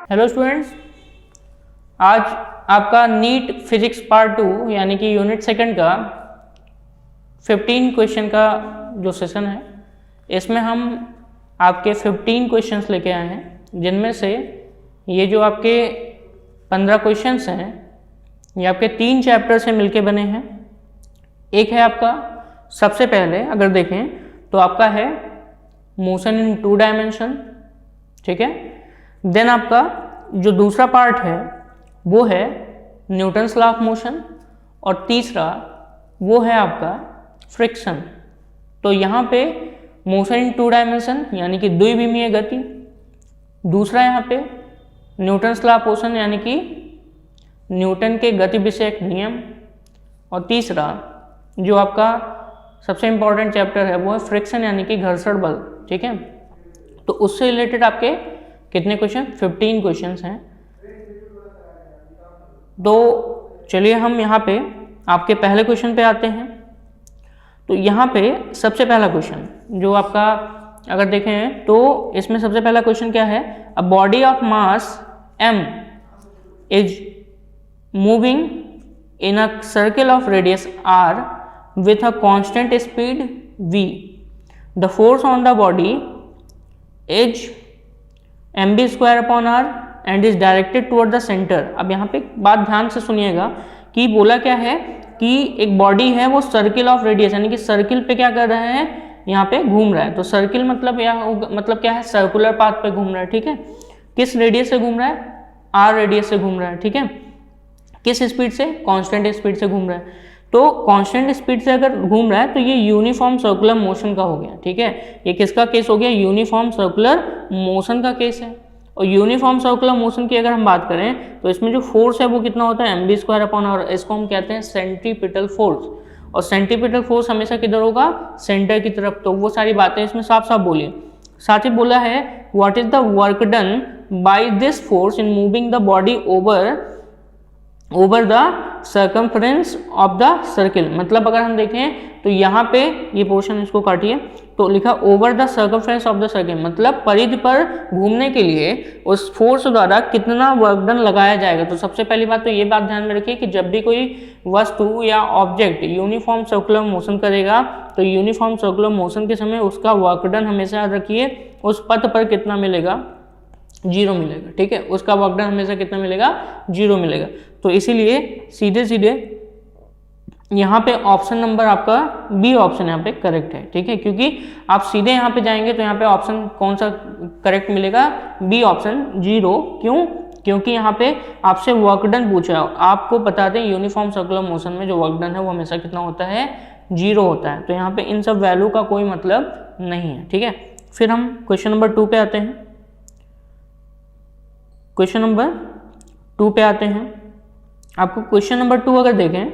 Hello students, आज आपका NEET physics part 2 यानी कि यूनिट सेकंड का 15 क्वेश्चन का जो सेशन है, इसमें हम आपके 15 क्वेश्चंस लेके आए हैं, जिनमें से ये जो आपके 15 क्वेश्चंस हैं ये आपके 3 चैप्टर से मिलके बने हैं। एक है आपका, सबसे पहले अगर देखें तो आपका है मोशन इन 2 डायमेंशन, ठीक है। देन आपका जो दूसरा पार्ट है वो है न्यूटन्स लॉ ऑफ मोशन, और तीसरा वो है आपका फ्रिक्शन। तो यहाँ पे मोशन इन 2 डायमेंशन यानी कि द्विविमीय गति, दूसरा यहाँ पे न्यूटन्स लॉ ऑफ मोशन यानी कि न्यूटन के गति विषयक नियम, और तीसरा जो आपका सबसे इम्पॉर्टेंट चैप्टर है वो है फ्रिक्शन यानी कि घर्षण बल, ठीक है। तो उससे रिलेटेड आपके कितने क्वेश्चन? 15 क्वेश्चंस हैं। तो चलिए हम यहाँ पे आपके पहले क्वेश्चन पे आते हैं। तो यहाँ पे सबसे पहला क्वेश्चन जो आपका अगर देखें तो इसमें सबसे पहला क्वेश्चन क्या है? A body of mass m is moving in a circle of radius r with a constant speed v. The force on the body is mv square upon r and is directed toward the center. अब यहाँ पे बात ध्यान से सुनिएगा कि बोला क्या है कि एक बॉडी है वो सर्किल ऑफ रेडियस यानी कि सर्किल पे क्या कर रहा है, यहाँ पे घूम रहा है। तो सर्किल मतलब क्या है? सर्कुलर पाथ पे घूम रहा है, ठीक है। किस रेडियस से घूम रहा है? r रेडियस से घूम रहा है, ठीक है। किस स्पीड से? कांस्टेंट स्पीड से घूम रहा है। तो कांस्टेंट स्पीड से अगर घूम रहा है तो ये यूनिफॉर्म सर्कुलर मोशन का हो गया, ठीक है। ये किसका केस हो गया? यूनिफॉर्म सर्कुलर मोशन का केस है। और यूनिफॉर्म सर्कुलर मोशन की अगर हम बात करें तो इसमें जो फोर्स है वो कितना होता है? mv square upon R. इसको हम कहते हैं सेंट्रीपिटल फोर्स, और सेंट्रीपिटल फोर्स हमेशा किधर होगा? सेंटर की तरफ। तो वो सारी बातें इसमें साफ साफ बोलिए। साथ ही बोला है what is the work done by this force in moving the body over the circumference of the circle. मतलब अगर हम देखें तो यहाँ पे ये पोर्शन इसको काटिए तो लिखा over the circumference of the circle, मतलब परिधि पर घूमने के लिए उस फोर्स द्वारा कितना वर्क डन लगाया जाएगा। तो सबसे पहली बात तो ये बात ध्यान में रखिए कि जब भी कोई वस्तु या ऑब्जेक्ट यूनिफॉर्म सर्कुलर मोशन करेगा तो यूनिफॉर्म सर्कुलर मोशन के समय उसका वर्क डन हमेशा याद रखिए उस पथ पर कितना मिलेगा? 0 मिलेगा, ठीक है। उसका वर्क डन हमेशा कितना मिलेगा? 0 मिलेगा। तो इसीलिए सीधे सीधे यहाँ पे ऑप्शन नंबर आपका बी ऑप्शन यहाँ पे करेक्ट है, ठीक है। क्योंकि आप सीधे यहाँ पे जाएंगे तो यहाँ पे ऑप्शन कौन सा करेक्ट मिलेगा? B option 0। क्यों? क्योंकि यहाँ पे आपसे वर्क डन पूछा है। आपको बता दें यूनिफॉर्म सर्कुलर मोशन में जो वर्क डन है वो हमेशा कितना होता है? 0 होता है। तो यहाँ पे इन सब वैल्यू का कोई मतलब नहीं है, ठीक है। फिर हम क्वेश्चन नंबर 2 पे आते हैं। क्वेश्चन नंबर 2 पे आते हैं। आपको क्वेश्चन नंबर 2 अगर देखें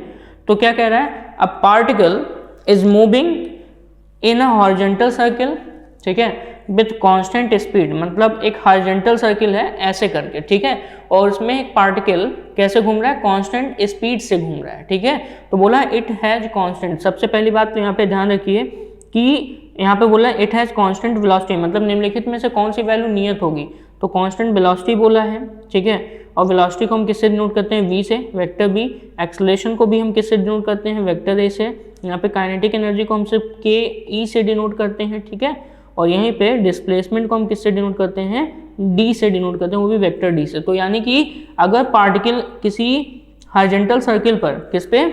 तो क्या कह रहा है? A particle is moving in a horizontal circle, ठीक है, विथ कांस्टेंट स्पीड। मतलब एक हॉरिजॉन्टल सर्किल है ऐसे करके, ठीक है, और उसमें एक पार्टिकल कैसे घूम रहा है? कांस्टेंट स्पीड से घूम रहा है, ठीक है। तो बोला इट हैज कांस्टेंट। सबसे पहली बात तो यहाँ पे ध्यान रखिए कि यहाँ पे बोला इट हैज कांस्टेंट वेलोसिटी, मतलब निम्नलिखित में से कौन सी वैल्यू नियत होगी? तो कांस्टेंट वेलोसिटी बोला है, ठीक है। और वेलोसिटी को हम किससे डिनोट करते हैं? v से, वेक्टर v। एक्सेलरेशन को भी हम किससे डिनोट करते हैं? वेक्टर a से। यहाँ पे काइनेटिक एनर्जी को हम सिर्फ k e से डिनोट करते हैं, ठीक है। और यहीं पे डिस्प्लेसमेंट को हम किससे डिनोट करते हैं? d से डिनोट करते हैं, वो भी वेक्टर d से। तो यानी कि अगर पार्टिकल किसी हॉरिजॉन्टल सर्किल पर, किस पे?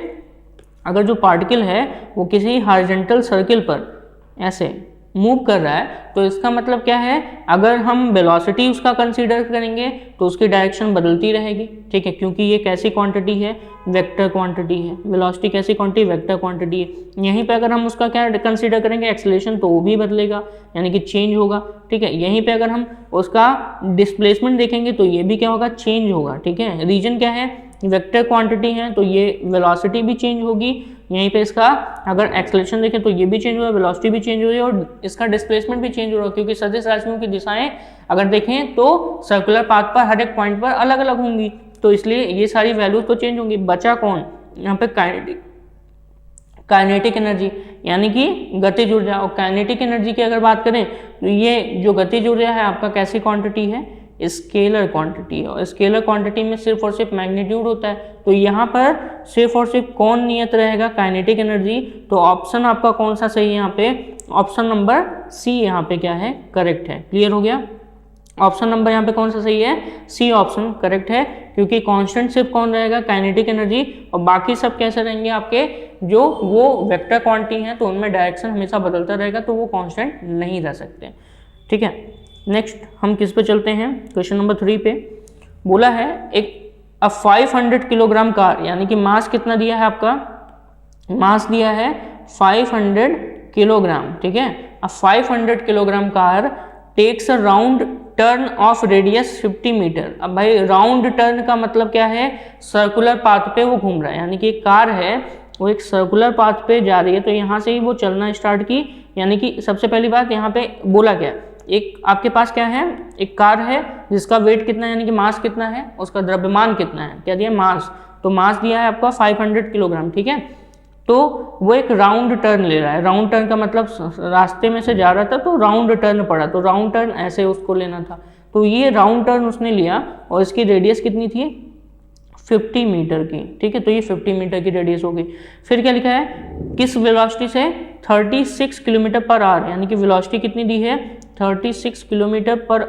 अगर जो पार्टिकल है वो किसी हॉरिजॉन्टल सर्किल पर ऐसे मूव कर रहा है तो इसका मतलब क्या है? अगर हम वेलोसिटी उसका कंसीडर करेंगे तो उसकी डायरेक्शन बदलती रहेगी, ठीक है, क्योंकि ये कैसी क्वांटिटी है? वेक्टर क्वांटिटी है। वेलोसिटी कैसी क्वांटिटी? वेक्टर क्वांटिटी है। यहीं पे अगर हम उसका क्या कंसीडर करेंगे? एक्सेलरेशन, तो वो भी बदलेगा यानी कि चेंज होगा, ठीक है। यहीं पे अगर हम उसका डिस्प्लेसमेंट देखेंगे तो ये भी क्या होगा? चेंज होगा, ठीक है। रीजन क्या है? वेक्टर क्वांटिटी है तो ये वेलोसिटी भी चेंज होगी। यहीं पे इसका अगर एक्सेलरेशन देखें तो ये भी चेंज हो रहा है, वेलोसिटी भी चेंज हो रही है, और इसका डिस्प्लेसमेंट भी चेंज हो रहा है, क्योंकि सदिश राशियों की दिशाएं अगर देखें तो सर्कुलर पाथ पर हर एक पॉइंट पर अलग अलग होंगी, तो इसलिए ये सारी वैल्यूज तो चेंज होंगी। बचा कौन? यहाँ पे काइनेटिक एनर्जी यानी कि गतिज ऊर्जा। और काइनेटिक एनर्जी की अगर बात करें तो ये जो गतिज ऊर्जा है आपका कैसी क्वांटिटी है? स्केलर क्वांटिटी है, और स्केलर क्वांटिटी में सिर्फ और सिर्फ मैग्नीट्यूड होता है। तो यहाँ पर सिर्फ और सिर्फ कौन नियत रहेगा, काइनेटिक एनर्जी। तो ऑप्शन आपका कौन सा सही है यहाँ पे, ऑप्शन नंबर सी यहाँ पे क्या है, करेक्ट है। क्लियर हो गया, ऑप्शन नंबर यहाँ पे कौन सा सही है, सी ऑप्शन करेक्ट है, क्योंकि कांस्टेंट सिर्फ कौन रहेगा, काइनेटिक एनर्जी, और बाकी सब कैसे रहेंगे आपके, जो वो वेक्टर क्वांटिटी हैं तो उनमें डायरेक्शन हमेशा बदलता रहेगा, तो वो कांस्टेंट नहीं रह सकते। ठीक है, नेक्स्ट हम किस पे चलते हैं, क्वेश्चन नंबर 3 पे। बोला है एक 500 किलोग्राम कार, यानी कि मास कितना दिया है आपका, मास दिया है 500 किलोग्राम। ठीक है, अब 500 kilogram car takes a round turn of radius 50 metre. अब भाई राउंड टर्न का मतलब क्या है, सर्कुलर पाथ पे वो घूम रहा है, यानी कि एक कार है वो एक सर्कुलर पाथ पे जा रही है, तो यहाँ से ही वो चलना स्टार्ट की। यानी कि सबसे पहली बात यहाँ पे बोला क्या, एक आपके पास क्या है, एक कार है जिसका वेट कितना है, यानी कि मास कितना है, उसका द्रव्यमान कितना है, क्या दिया, मास। तो मास दिया है आपका 500 किलोग्राम। ठीक है, तो वो एक राउंड टर्न ले रहा है, राउंड टर्न का मतलब रास्ते में से जा रहा था तो राउंड टर्न पड़ा, तो राउंड टर्न ऐसे उसको लेना था, तो ये राउंड टर्न उसने लिया और इसकी रेडियस कितनी थी, 50 मीटर की। ठीक है, तो ये 50 मीटर की रेडियस हो गई। फिर क्या लिखा है, किस वेलोसिटी से, 36 किलोमीटर पर आवर, यानी कि वेलोसिटी कितनी दी है, 36 किलोमीटर पर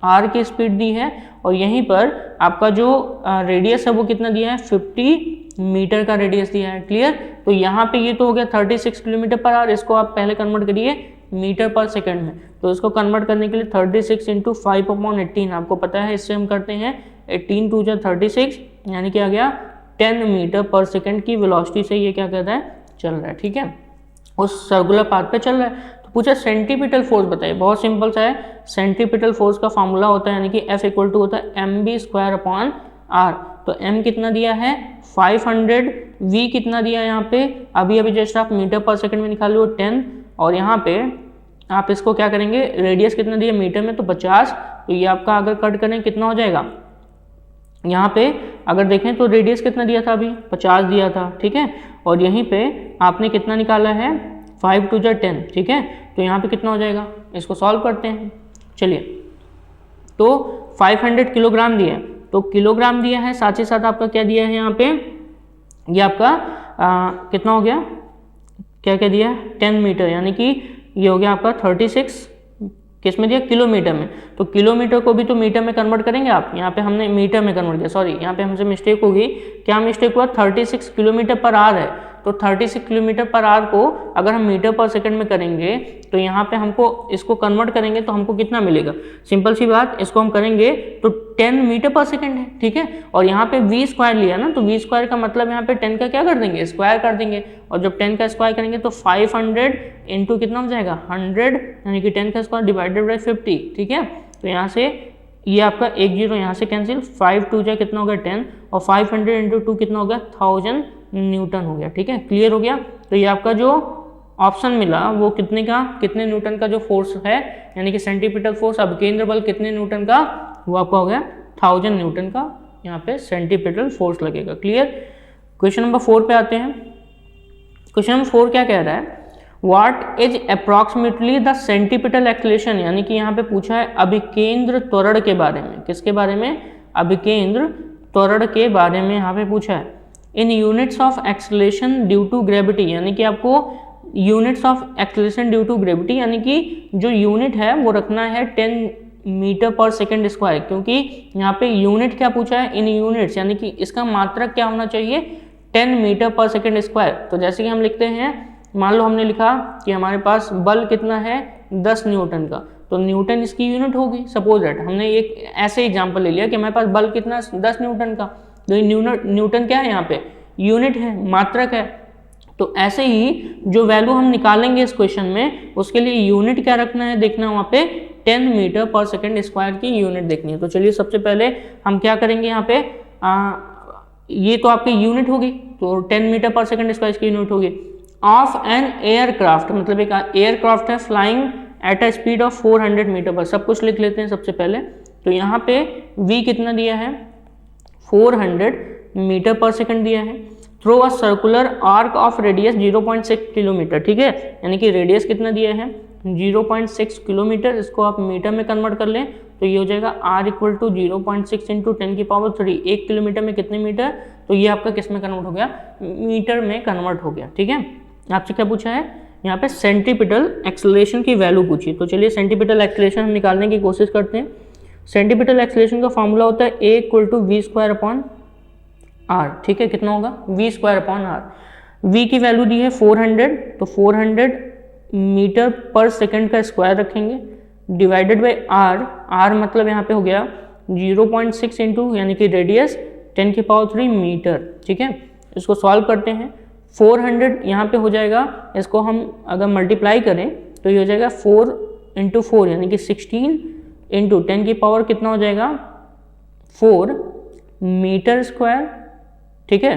आवर की स्पीड दी है, और यहीं पर आपका जो रेडियस है वो कितना दिया है, 50 मीटर का रेडियस दिया है। क्लियर, तो यहाँ पे ये तो हो गया 36 किलोमीटर पर आवर, इसको आप पहले कन्वर्ट करिए मीटर पर सेकंड में, तो इसको कन्वर्ट करने के लिए 36 इंटू 5/18 आपको पता है, इससे हम करते हैं 18 2 जा 36, यानी कि आ गया 10 मीटर पर सेकंड की वेलोसिटी से ये क्या कर रहा है, चल रहा है। ठीक है, उस सर्कुलर पाथ पे चल रहा है। तो पूछा सेंटीपिटल फोर्स बताइए, बहुत सिंपल सा है, सेंटीपिटल फोर्स का फॉर्मूला होता है, यानी कि F इक्वल टू होता है mv²/r। तो m कितना दिया है 500, v कितना दिया है यहाँ पे, अभी जस्ट आप मीटर पर सेकंड में निकाल लो 10, और यहाँ पे आप इसको क्या करेंगे, रेडियस कितना दिया मीटर में, तो 50, तो ये आपका अगर कट करें कितना हो जाएगा, यहाँ पे अगर देखें तो रेडियस कितना दिया था, अभी 50 दिया था। ठीक है, और यहीं पे आपने कितना निकाला है, 5 2 जा 10। ठीक है, तो यहाँ पे कितना हो जाएगा, इसको सॉल्व करते हैं। चलिए, तो 500 किलोग्राम दिया, तो किलोग्राम दिया है, साथ ही साथ आपका क्या दिया है यहाँ पे, ये आपका कितना हो गया, क्या क्या दिया है, 10 मीटर, यानी कि ये हो गया आपका 36, किस में दिया, किलोमीटर में। तो किलोमीटर को भी तो मीटर में कन्वर्ट करेंगे आप, यहाँ पे हमने मीटर में कन्वर्ट किया, सॉरी यहाँ पे हमसे मिस्टेक होगी। क्या मिस्टेक हुआ, 36 किलोमीटर पर आवर है, तो 36 किलोमीटर पर आवर को अगर हम मीटर पर सेकंड में करेंगे तो यहाँ पे हमको इसको कन्वर्ट करेंगे तो हमको कितना मिलेगा, सिंपल सी बात, इसको हम करेंगे तो 10 मीटर पर सेकंड है। ठीक है, और यहाँ पे v² लिया ना, तो v² का मतलब यहाँ पे 10 का क्या कर देंगे, स्क्वायर कर देंगे, और जब 10 का स्क्वायर करेंगे तो 500 इंटू कितना हो जाएगा 100, यानी कि 10 का स्क्वायर डिवाइडेड बाई 50। ठीक है, तो यहाँ से ये आपका 1 0 यहाँ से कैंसिल, 5 2 जा कितना होगा 10, और 500 इंटू 2 कितना हो गया 1000 न्यूटन हो गया। ठीक है, क्लियर हो गया। तो ये आपका जो ऑप्शन मिला वो कितने का, कितने न्यूटन का जो फोर्स है, यानी कि सेंटीपिटल फोर्स, अब केंद्र बल कितने न्यूटन का, वो आपका हो गया 1000 न्यूटन का, यहाँ पे सेंटीपिटल फोर्स लगेगा। क्लियर। क्वेश्चन नंबर 4 पे आते हैं। क्वेश्चन नंबर 4 क्या कह रहा है, what is approximately the centripetal acceleration, यानी कि यहाँ पे पूछा है अभिकेंद्र त्वरण के बारे में, किसके बारे में, अभिकेंद्र त्वरण के बारे में यहाँ पे पूछा है। In units of acceleration due to gravity, यानी कि आपको units of acceleration due to gravity, यानी कि जो यूनिट है वो रखना है 10 मीटर पर सेकेंड स्क्वायर, क्योंकि यहाँ पे यूनिट क्या पूछा है, इन यूनिट्स, यानी कि इसका मात्रक क्या होना चाहिए 10 मीटर पर सेकेंड स्क्वायर। तो जैसे कि हम लिखते हैं, मान लो हमने लिखा कि हमारे पास बल कितना है 10 न्यूटन का, तो न्यूटन इसकी यूनिट होगी। सपोज दैट हमने एक ऐसे एग्जांपल ले लिया कि हमारे पास बल कितना 10 न्यूटन का, तो न्यूटन क्या है यहाँ पे, यूनिट है, मात्रक है। तो ऐसे ही जो वैल्यू हम निकालेंगे इस क्वेश्चन में, उसके लिए यूनिट क्या रखना है, देखना वहाँ पे 10 मीटर पर सेकेंड स्क्वायर की यूनिट देखनी है। तो चलिए सबसे पहले हम क्या करेंगे, यहाँ पे ये तो आपकी यूनिट होगी, तो 10 मीटर पर सेकेंड स्क्वायर की यूनिट होगी। ऑफ एन एयरक्राफ्ट, मतलब एक एयरक्राफ्ट है flying at a speed of 400 metre per, सब कुछ लिख लेते हैं सबसे पहले। तो यहाँ पे v कितना दिया है 400 मीटर पर सेकंड दिया है। Throw a circular arc of radius 0.6 kilometre, ठीक है, यानी कि रेडियस कितना दिया है 0.6 किलोमीटर, इसको आप मीटर में कन्वर्ट कर लें तो ये हो जाएगा r equal to 0.6 into 10⁻3। 1 kilometre में कितने मीटर, तो ये आपका किस में कन्वर्ट हो गया, मीटर में कन्वर्ट हो गया। ठीक है, आपसे क्या पूछा है यहाँ पे, सेंट्रीपिटल एक्सेलरेशन की वैल्यू पूछी। तो चलिए सेंट्रीपिटल एक्सेलरेशन हम निकालने की कोशिश करते हैं। सेंट्रीपिटल एक्सेलरेशन का फॉर्मूला होता है a equal to V square upon R. ठीक है, कितना होगा, V square upon R. v की वैल्यू दी है 400, तो 400 मीटर पर सेकंड का स्क्वायर रखेंगे डिवाइडेड बाई r मतलब यहाँ पे हो गया 0.6 इंटू यानी कि रेडियस 10⁻³ मीटर। ठीक है, इसको सॉल्व करते हैं। 400 यहाँ पे हो जाएगा, इसको हम अगर मल्टीप्लाई करें तो ये हो जाएगा 4 इंटू 4 यानी कि 16 इंटू 10 की पावर कितना हो जाएगा 4 मीटर स्क्वायर। ठीक है,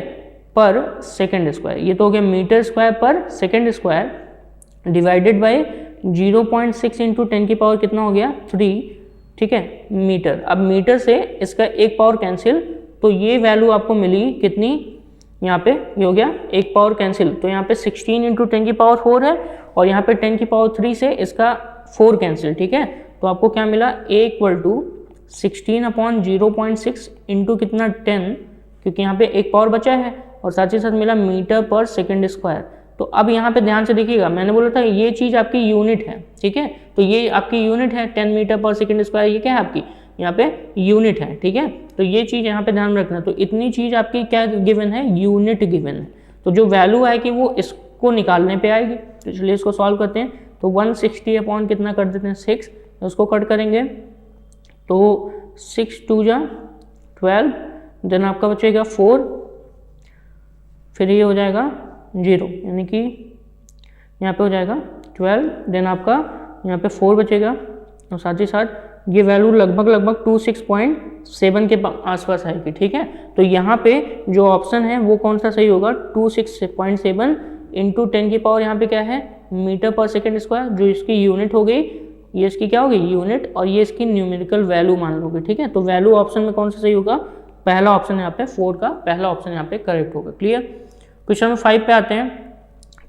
पर सेकंड स्क्वायर, ये तो हो गया मीटर स्क्वायर पर second square divided by 0.6 into 10 की पावर कितना हो गया 3। ठीक है, मीटर। अब मीटर से इसका एक पावर कैंसिल, तो ये वैल्यू आपको मिली कितनी, यहाँ पे ये हो गया एक पावर कैंसिल, तो यहाँ पे 16 इंटू 10 की पावर 4 है और यहाँ पे 10 की पावर 3 से इसका 4 कैंसिल। ठीक है, तो आपको क्या मिला, a equal to 16 upon 0.6 into कितना 10, क्योंकि यहाँ पे एक पावर बचा है, और साथ ही साथ मिला मीटर पर सेकंड स्क्वायर। तो अब यहाँ पे ध्यान से देखिएगा, मैंने बोला था ये चीज़ आपकी यूनिट है। ठीक है, तो ये आपकी यूनिट है 10 मीटर पर सेकंड स्क्वायर, ये क्या है आपकी यहाँ पे यूनिट है। ठीक है, तो ये चीज़ यहाँ पे ध्यान रखना। तो इतनी चीज़ आपकी क्या गिवन है, यूनिट गिवन है। तो जो वैल्यू आएगी वो इसको निकालने पे आएगी। तो चलिए इसको सॉल्व करते हैं। तो 160 अपॉन कितना कर देते हैं 6, उसको कट करेंगे तो 6 2 जा 12, देन आपका बचेगा 4, फिर ये हो जाएगा 0 यानी कि यहाँ पे हो जाएगा 12, देन आपका यहाँ पे 4 बचेगा, और साथ ही साथ ये वैल्यू लगभग 26.7 के आसपास आएगी। ठीक है, तो यहाँ पे जो ऑप्शन है वो कौन सा सही होगा, 26.7 इंटू 10 की पावर यहाँ पे क्या है मीटर पर सेकंड स्क्वायर, जो इसकी यूनिट हो गई, ये इसकी क्या होगी यूनिट, और ये इसकी न्यूमेरिकल वैल्यू मान लोगे। ठीक है, तो वैल्यू ऑप्शन में कौन सा सही होगा, पहला ऑप्शन यहाँ पे 4 का पहला ऑप्शन यहाँ पे करेक्ट होगा। क्लियर। क्वेश्चन नंबर 5 पे आते हैं।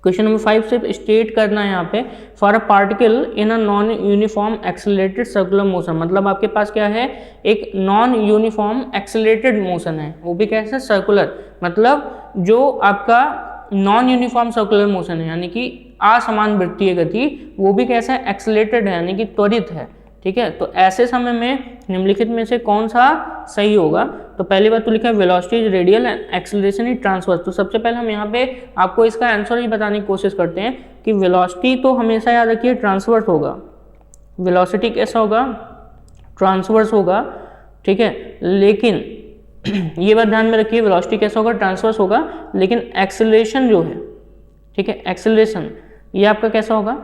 क्वेश्चन नंबर 5 सिर्फ स्टेट करना है यहाँ पे, for a particle in a non uniform accelerated circular motion, मतलब आपके पास क्या है एक नॉन यूनिफॉर्म एक्सेलरेटेड मोशन है, वो भी कैसे सर्कुलर, मतलब जो आपका नॉन यूनिफॉर्म सर्कुलर मोशन है यानी कि असमान वृत्तीय गति, वो भी कैसा है एक्सेलरेटेड है यानी कि त्वरित है। ठीक है, तो ऐसे समय में निम्नलिखित में से कौन सा सही होगा, तो पहली बात तो लिखा है velocity is radial and acceleration is transverse. तो सबसे पहले हम यहाँ पे आपको इसका आंसर ही बताने की कोशिश करते हैं कि वेलोसिटी तो हमेशा याद रखिए ट्रांसवर्स होगा, वेलोसिटी कैसा होगा ट्रांसवर्स होगा। ठीक है, लेकिन ये बात ध्यान में रखिए वेलोसिटी कैसा होगा ट्रांसवर्स होगा, लेकिन एक्सेलरेशन जो है, ठीक है एक्सेलरेशन ये आपका कैसा होगा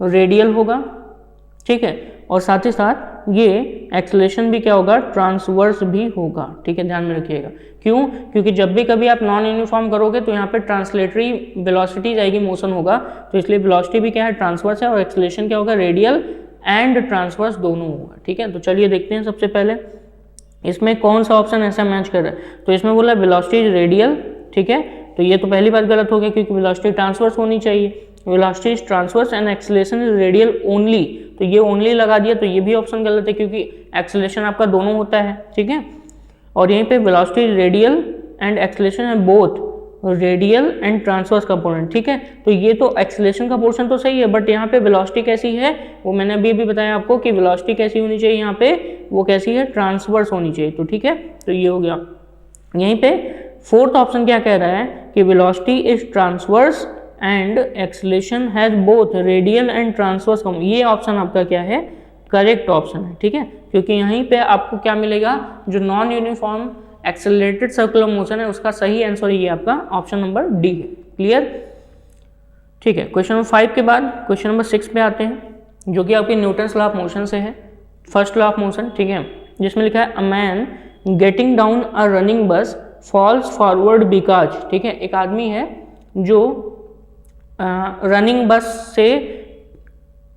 रेडियल होगा। ठीक है, और साथ ही साथ ये एक्सेलरेशन भी क्या होगा ट्रांसवर्स भी होगा। ठीक है, ध्यान में रखिएगा। क्यों, क्योंकि जब भी कभी आप नॉन यूनिफॉर्म करोगे तो यहाँ पे ट्रांसलेटरी वेलोसिटी जाएगी, मोशन होगा, तो इसलिए वेलोसिटी भी क्या है ट्रांसवर्स है, और एक्सेलरेशन क्या होगा रेडियल एंड ट्रांसवर्स दोनों होगा। ठीक है, तो चलिए देखते हैं सबसे पहले इसमें कौन सा ऑप्शन ऐसा मैच कर रहा है। तो इसमें बोला वेलोसिटी रेडियल, ठीक है, तो ये तो पहली बात गलत हो गया क्योंकि वेलोसिटी ट्रांसवर्स होनी चाहिए, velocity is transverse and acceleration is radial only, तो ये ओनली लगा दिया, तो ये भी ऑप्शन गलत है क्योंकि एक्सेलरेशन आपका दोनों होता है। ठीक है, और यहीं पे वेलोसिटी रेडियल एंड एक्सेलरेशन है both radial and transverse component. ठीक है, तो ये तो एक्सेलरेशन का पोर्शन तो सही है, बट यहाँ पे वेलोसिटी कैसी है वो मैंने अभी बताया आपको कि वेलोसिटी कैसी होनी चाहिए, यहाँ पे वो कैसी है ट्रांसवर्स होनी चाहिए। तो ठीक है, तो ये हो गया। यहीं पे फोर्थ ऑप्शन क्या कह रहा है कि velocity is transverse and acceleration has both radial and transverse component, ये ऑप्शन आपका क्या है करेक्ट ऑप्शन है। ठीक है, क्योंकि यहीं पे आपको क्या मिलेगा जो non uniform accelerated circular motion है उसका सही आंसर ये आपका ऑप्शन नंबर डी है। क्लियर। ठीक है, क्वेश्चन नंबर 5 के बाद क्वेश्चन नंबर 6 पे आते हैं जो कि आपकी न्यूटन्स लॉ ऑफ मोशन से है, फर्स्ट लॉ ऑफ मोशन। ठीक है, जिसमें लिखा है a man getting down a running बस फॉल्स फॉरवर्ड बिकॉज। ठीक है, एक आदमी है जो रनिंग बस से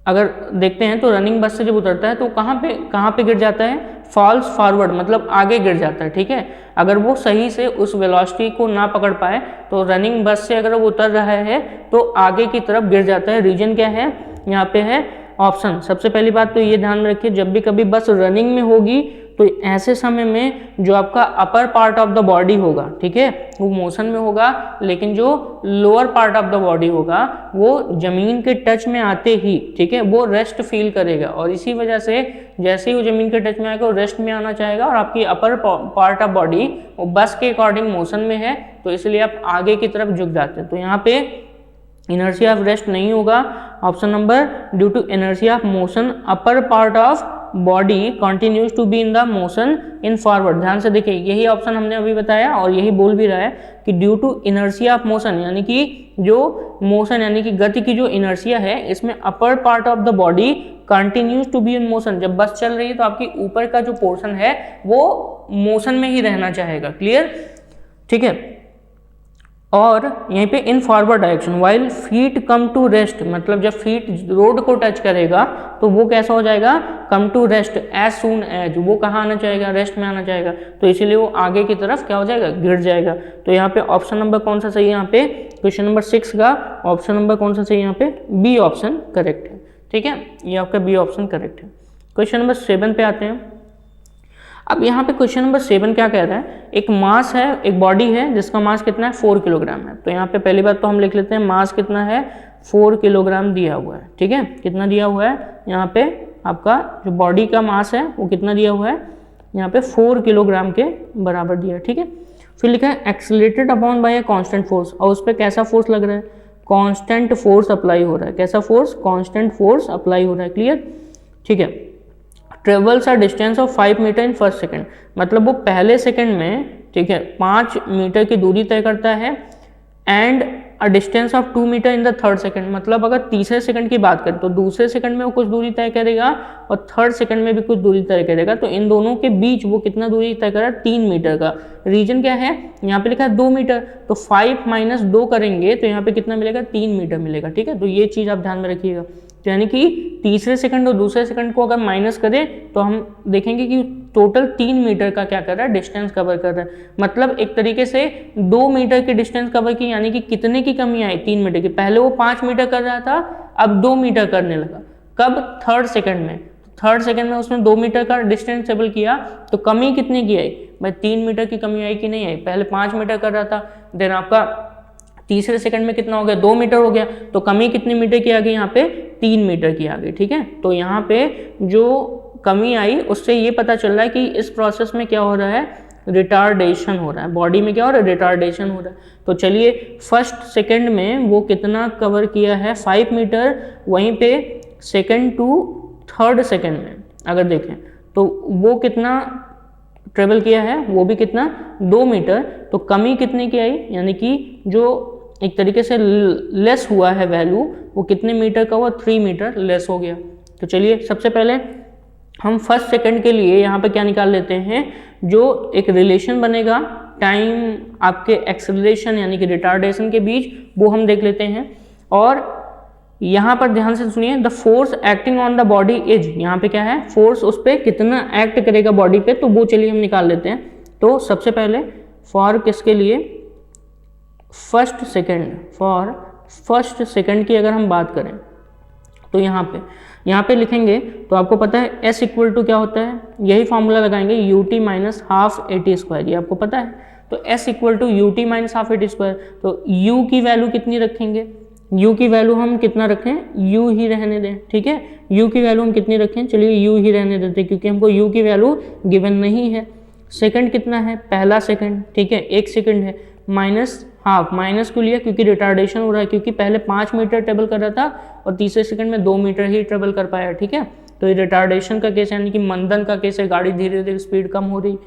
अगर देखते हैं तो रनिंग बस से जब उतरता है तो कहाँ पे गिर जाता है फॉल्स फॉरवर्ड, मतलब आगे गिर जाता है। ठीक है, अगर वो सही से उस वेलोसिटी को ना पकड़ पाए तो रनिंग बस से अगर वो उतर रहा है तो आगे की तरफ गिर जाता है। रीजन क्या है यहाँ पे है ऑप्शन। सबसे पहली बात तो ये ध्यान में रखिए, जब भी कभी बस रनिंग में होगी तो ऐसे समय में जो आपका अपर पार्ट ऑफ द बॉडी होगा, ठीक है, वो मोशन में होगा, लेकिन जो lower part of the body होगा वो जमीन के टच में आते ही, ठीक है, वो रेस्ट फील करेगा। और इसी वजह से जैसे ही वो जमीन के टच में आएगा वो रेस्ट में आना चाहेगा, और आपकी अपर पार्ट ऑफ बॉडी वो बस के अकॉर्डिंग मोशन में है, तो इसलिए आप आगे की तरफ झुक जाते हैं। तो यहाँ पे इनर्शिया ऑफ रेस्ट नहीं होगा। Option number, due to inertia of motion upper part of body continues to be in the motion in forward. ध्यान से देखिए, यही ऑप्शन हमने अभी बताया और यही बोल भी रहा है कि due to inertia of motion, यानी कि जो मोशन यानी कि गति की जो इनर्शिया है, इसमें upper part of the body continues to be in motion. जब बस चल रही है तो आपकी ऊपर का जो पोर्शन है वो मोशन में ही रहना चाहेगा। क्लियर, ठीक है। और यहीं पे in forward direction while feet come to rest, मतलब जब फीट रोड को टच करेगा तो वो कैसा हो जाएगा, come to rest as soon as, वो कहाँ आना चाहेगा, रेस्ट में आना चाहेगा, तो इसीलिए वो आगे की तरफ क्या हो जाएगा, गिर जाएगा। तो यहाँ पे ऑप्शन नंबर कौन सा सही है, यहाँ पे क्वेश्चन नंबर 6 का ऑप्शन नंबर कौन सा सही है, यहाँ पे बी ऑप्शन करेक्ट है। ठीक है, ये आपका बी ऑप्शन करेक्ट है। क्वेश्चन नंबर 7 पे आते हैं। अब यहाँ पे क्वेश्चन नंबर 7 क्या कह रहा है, एक मास है, एक बॉडी है जिसका मास कितना है, 4 किलोग्राम है। तो यहाँ पे पहली बात तो हम लिख लेते हैं मास कितना है, 4 किलोग्राम दिया हुआ है। ठीक है, कितना दिया हुआ है, यहाँ पे आपका जो बॉडी का मास है वो कितना दिया हुआ है, यहाँ पे 4 किलोग्राम के बराबर दिया है। ठीक है, फिर लिखा है accelerated upon bye a constant force, और उस पर कैसा फोर्स लग रहा है, कांस्टेंट फोर्स अप्लाई हो रहा है। कैसा फोर्स, कांस्टेंट फोर्स अप्लाई हो रहा है। क्लियर, ठीक है। Travels a distance of 5 metre in first second, मतलब वो पहले सेकंड में, ठीक है, 5 मीटर की दूरी तय करता है, and a distance of 2 metre in the third second, मतलब अगर तीसरे सेकंड की बात करें तो दूसरे सेकंड में वो कुछ दूरी तय करेगा और थर्ड सेकंड में भी कुछ दूरी तय करेगा। तो इन दोनों के बीच वो कितना दूरी तय कर रहा है, 3 मीटर का। रीजन क्या है, यहाँ पे लिखा है 2 मीटर, तो 5 माइनस 2 करेंगे तो यहाँ पे कितना मिलेगा, 3 मीटर मिलेगा। ठीक है, तो ये चीज़ आप ध्यान में रखिएगा। तो यानी कि तीसरे सेकंड और दूसरे सेकंड को अगर माइनस करें तो हम देखेंगे कि टोटल 3 मीटर का क्या कर रहा है, डिस्टेंस कवर कर रहा है। मतलब एक तरीके से 2 मीटर की डिस्टेंस कवर की, यानी कि कितने की कमी आई, 3 मीटर की। पहले वो 5 मीटर कर रहा था, अब 2 मीटर करने लगा। कब, थर्ड सेकंड में। थर्ड सेकंड में उसने 2 मीटर का डिस्टेंस ट्रेवल किया, तो कमी कितने की आई भाई, 3 मीटर की कमी आई कि नहीं आई। पहले 5 मीटर कर रहा था, देन आपका तीसरे सेकंड में कितना हो गया, 2 मीटर हो गया, तो कमी कितने मीटर की आ गई, यहाँ पे 3 मीटर की आ गई। ठीक है, तो यहाँ पे जो कमी आई उससे ये पता चल रहा है कि इस प्रोसेस में क्या हो रहा है, रिटार्डेशन हो रहा है, बॉडी में क्या हो रहा है, रिटार्डेशन हो रहा है। तो चलिए फर्स्ट सेकंड में वो कितना कवर किया है, 5 मीटर, वहीं पे सेकंड टू थर्ड सेकंड में अगर देखें तो वो कितना ट्रेवल किया है, वो भी कितना, 2 मीटर। तो कमी कितने की आई, यानी कि जो एक तरीके से लेस हुआ है वैल्यू, वो कितने मीटर का हुआ, 3 मीटर लेस हो गया। तो चलिए सबसे पहले हम फर्स्ट सेकंड के लिए यहाँ पे क्या निकाल लेते हैं, जो एक रिलेशन बनेगा टाइम आपके एक्सेलरेशन यानी कि रिटार्डेशन के बीच, वो हम देख लेते हैं। और यहाँ पर ध्यान से सुनिए, the force acting on the body is, यहाँ पे क्या है, फोर्स उस पर कितना एक्ट करेगा बॉडी पे, तो वो चलिए हम निकाल लेते हैं। तो सबसे पहले फॉर किसके लिए, first second, for first second की अगर हम बात करें तो यहाँ पे लिखेंगे तो आपको पता है S इक्वल टू क्या होता है, यही फॉर्मूला लगाएंगे ut minus half AT square, ये आपको पता है। तो S equal to ut minus half AT square, तो u की वैल्यू कितनी रखेंगे, u की वैल्यू हम कितना रखें, u ही रहने दें। ठीक है, u की वैल्यू हम कितनी रखें, चलिए u ही रहने देते क्योंकि हमको u की वैल्यू गिवन नहीं है। सेकंड कितना है, पहला सेकंड, ठीक है, 1 सेकंड है, माइनस हाफ, माइनस को लिया क्योंकि रिटार्डेशन हो रहा है, क्योंकि पहले 5 मीटर ट्रेवल कर रहा था और तीसरे सेकंड में 2 मीटर ही ट्रेवल कर पाया। ठीक है, तो ये रिटार्डेशन का केस यानी कि मंदन का केस है, गाड़ी धीरे धीरे स्पीड कम हो रही।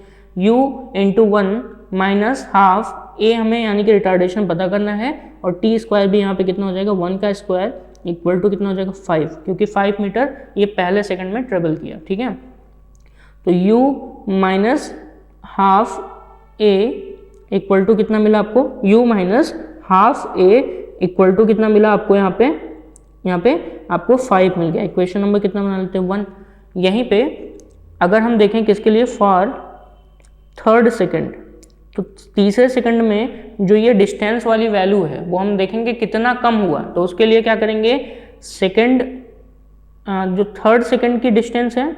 u into 1 minus half a हमें यानी कि रिटार्डेशन पता करना है, और t स्क्वायर भी यहाँ पे कितना हो जाएगा, 1 का स्क्वायर इक्वल टू कितना हो जाएगा, 5, क्योंकि 5 मीटर ये पहले सेकंड में ट्रेवल किया। ठीक है, तो u minus half a equal to कितना मिला आपको, u minus half a equal to कितना मिला आपको, यहाँ पे आपको 5 मिल गया। इक्वेशन नंबर कितना बना लेते हैं, 1। यहीं पे अगर हम देखें किसके लिए, फॉर थर्ड सेकंड, तो तीसरे सेकंड में जो ये डिस्टेंस वाली वैल्यू है वो हम देखेंगे कितना कम हुआ, तो उसके लिए क्या करेंगे, सेकंड जो थर्ड सेकंड की डिस्टेंस है,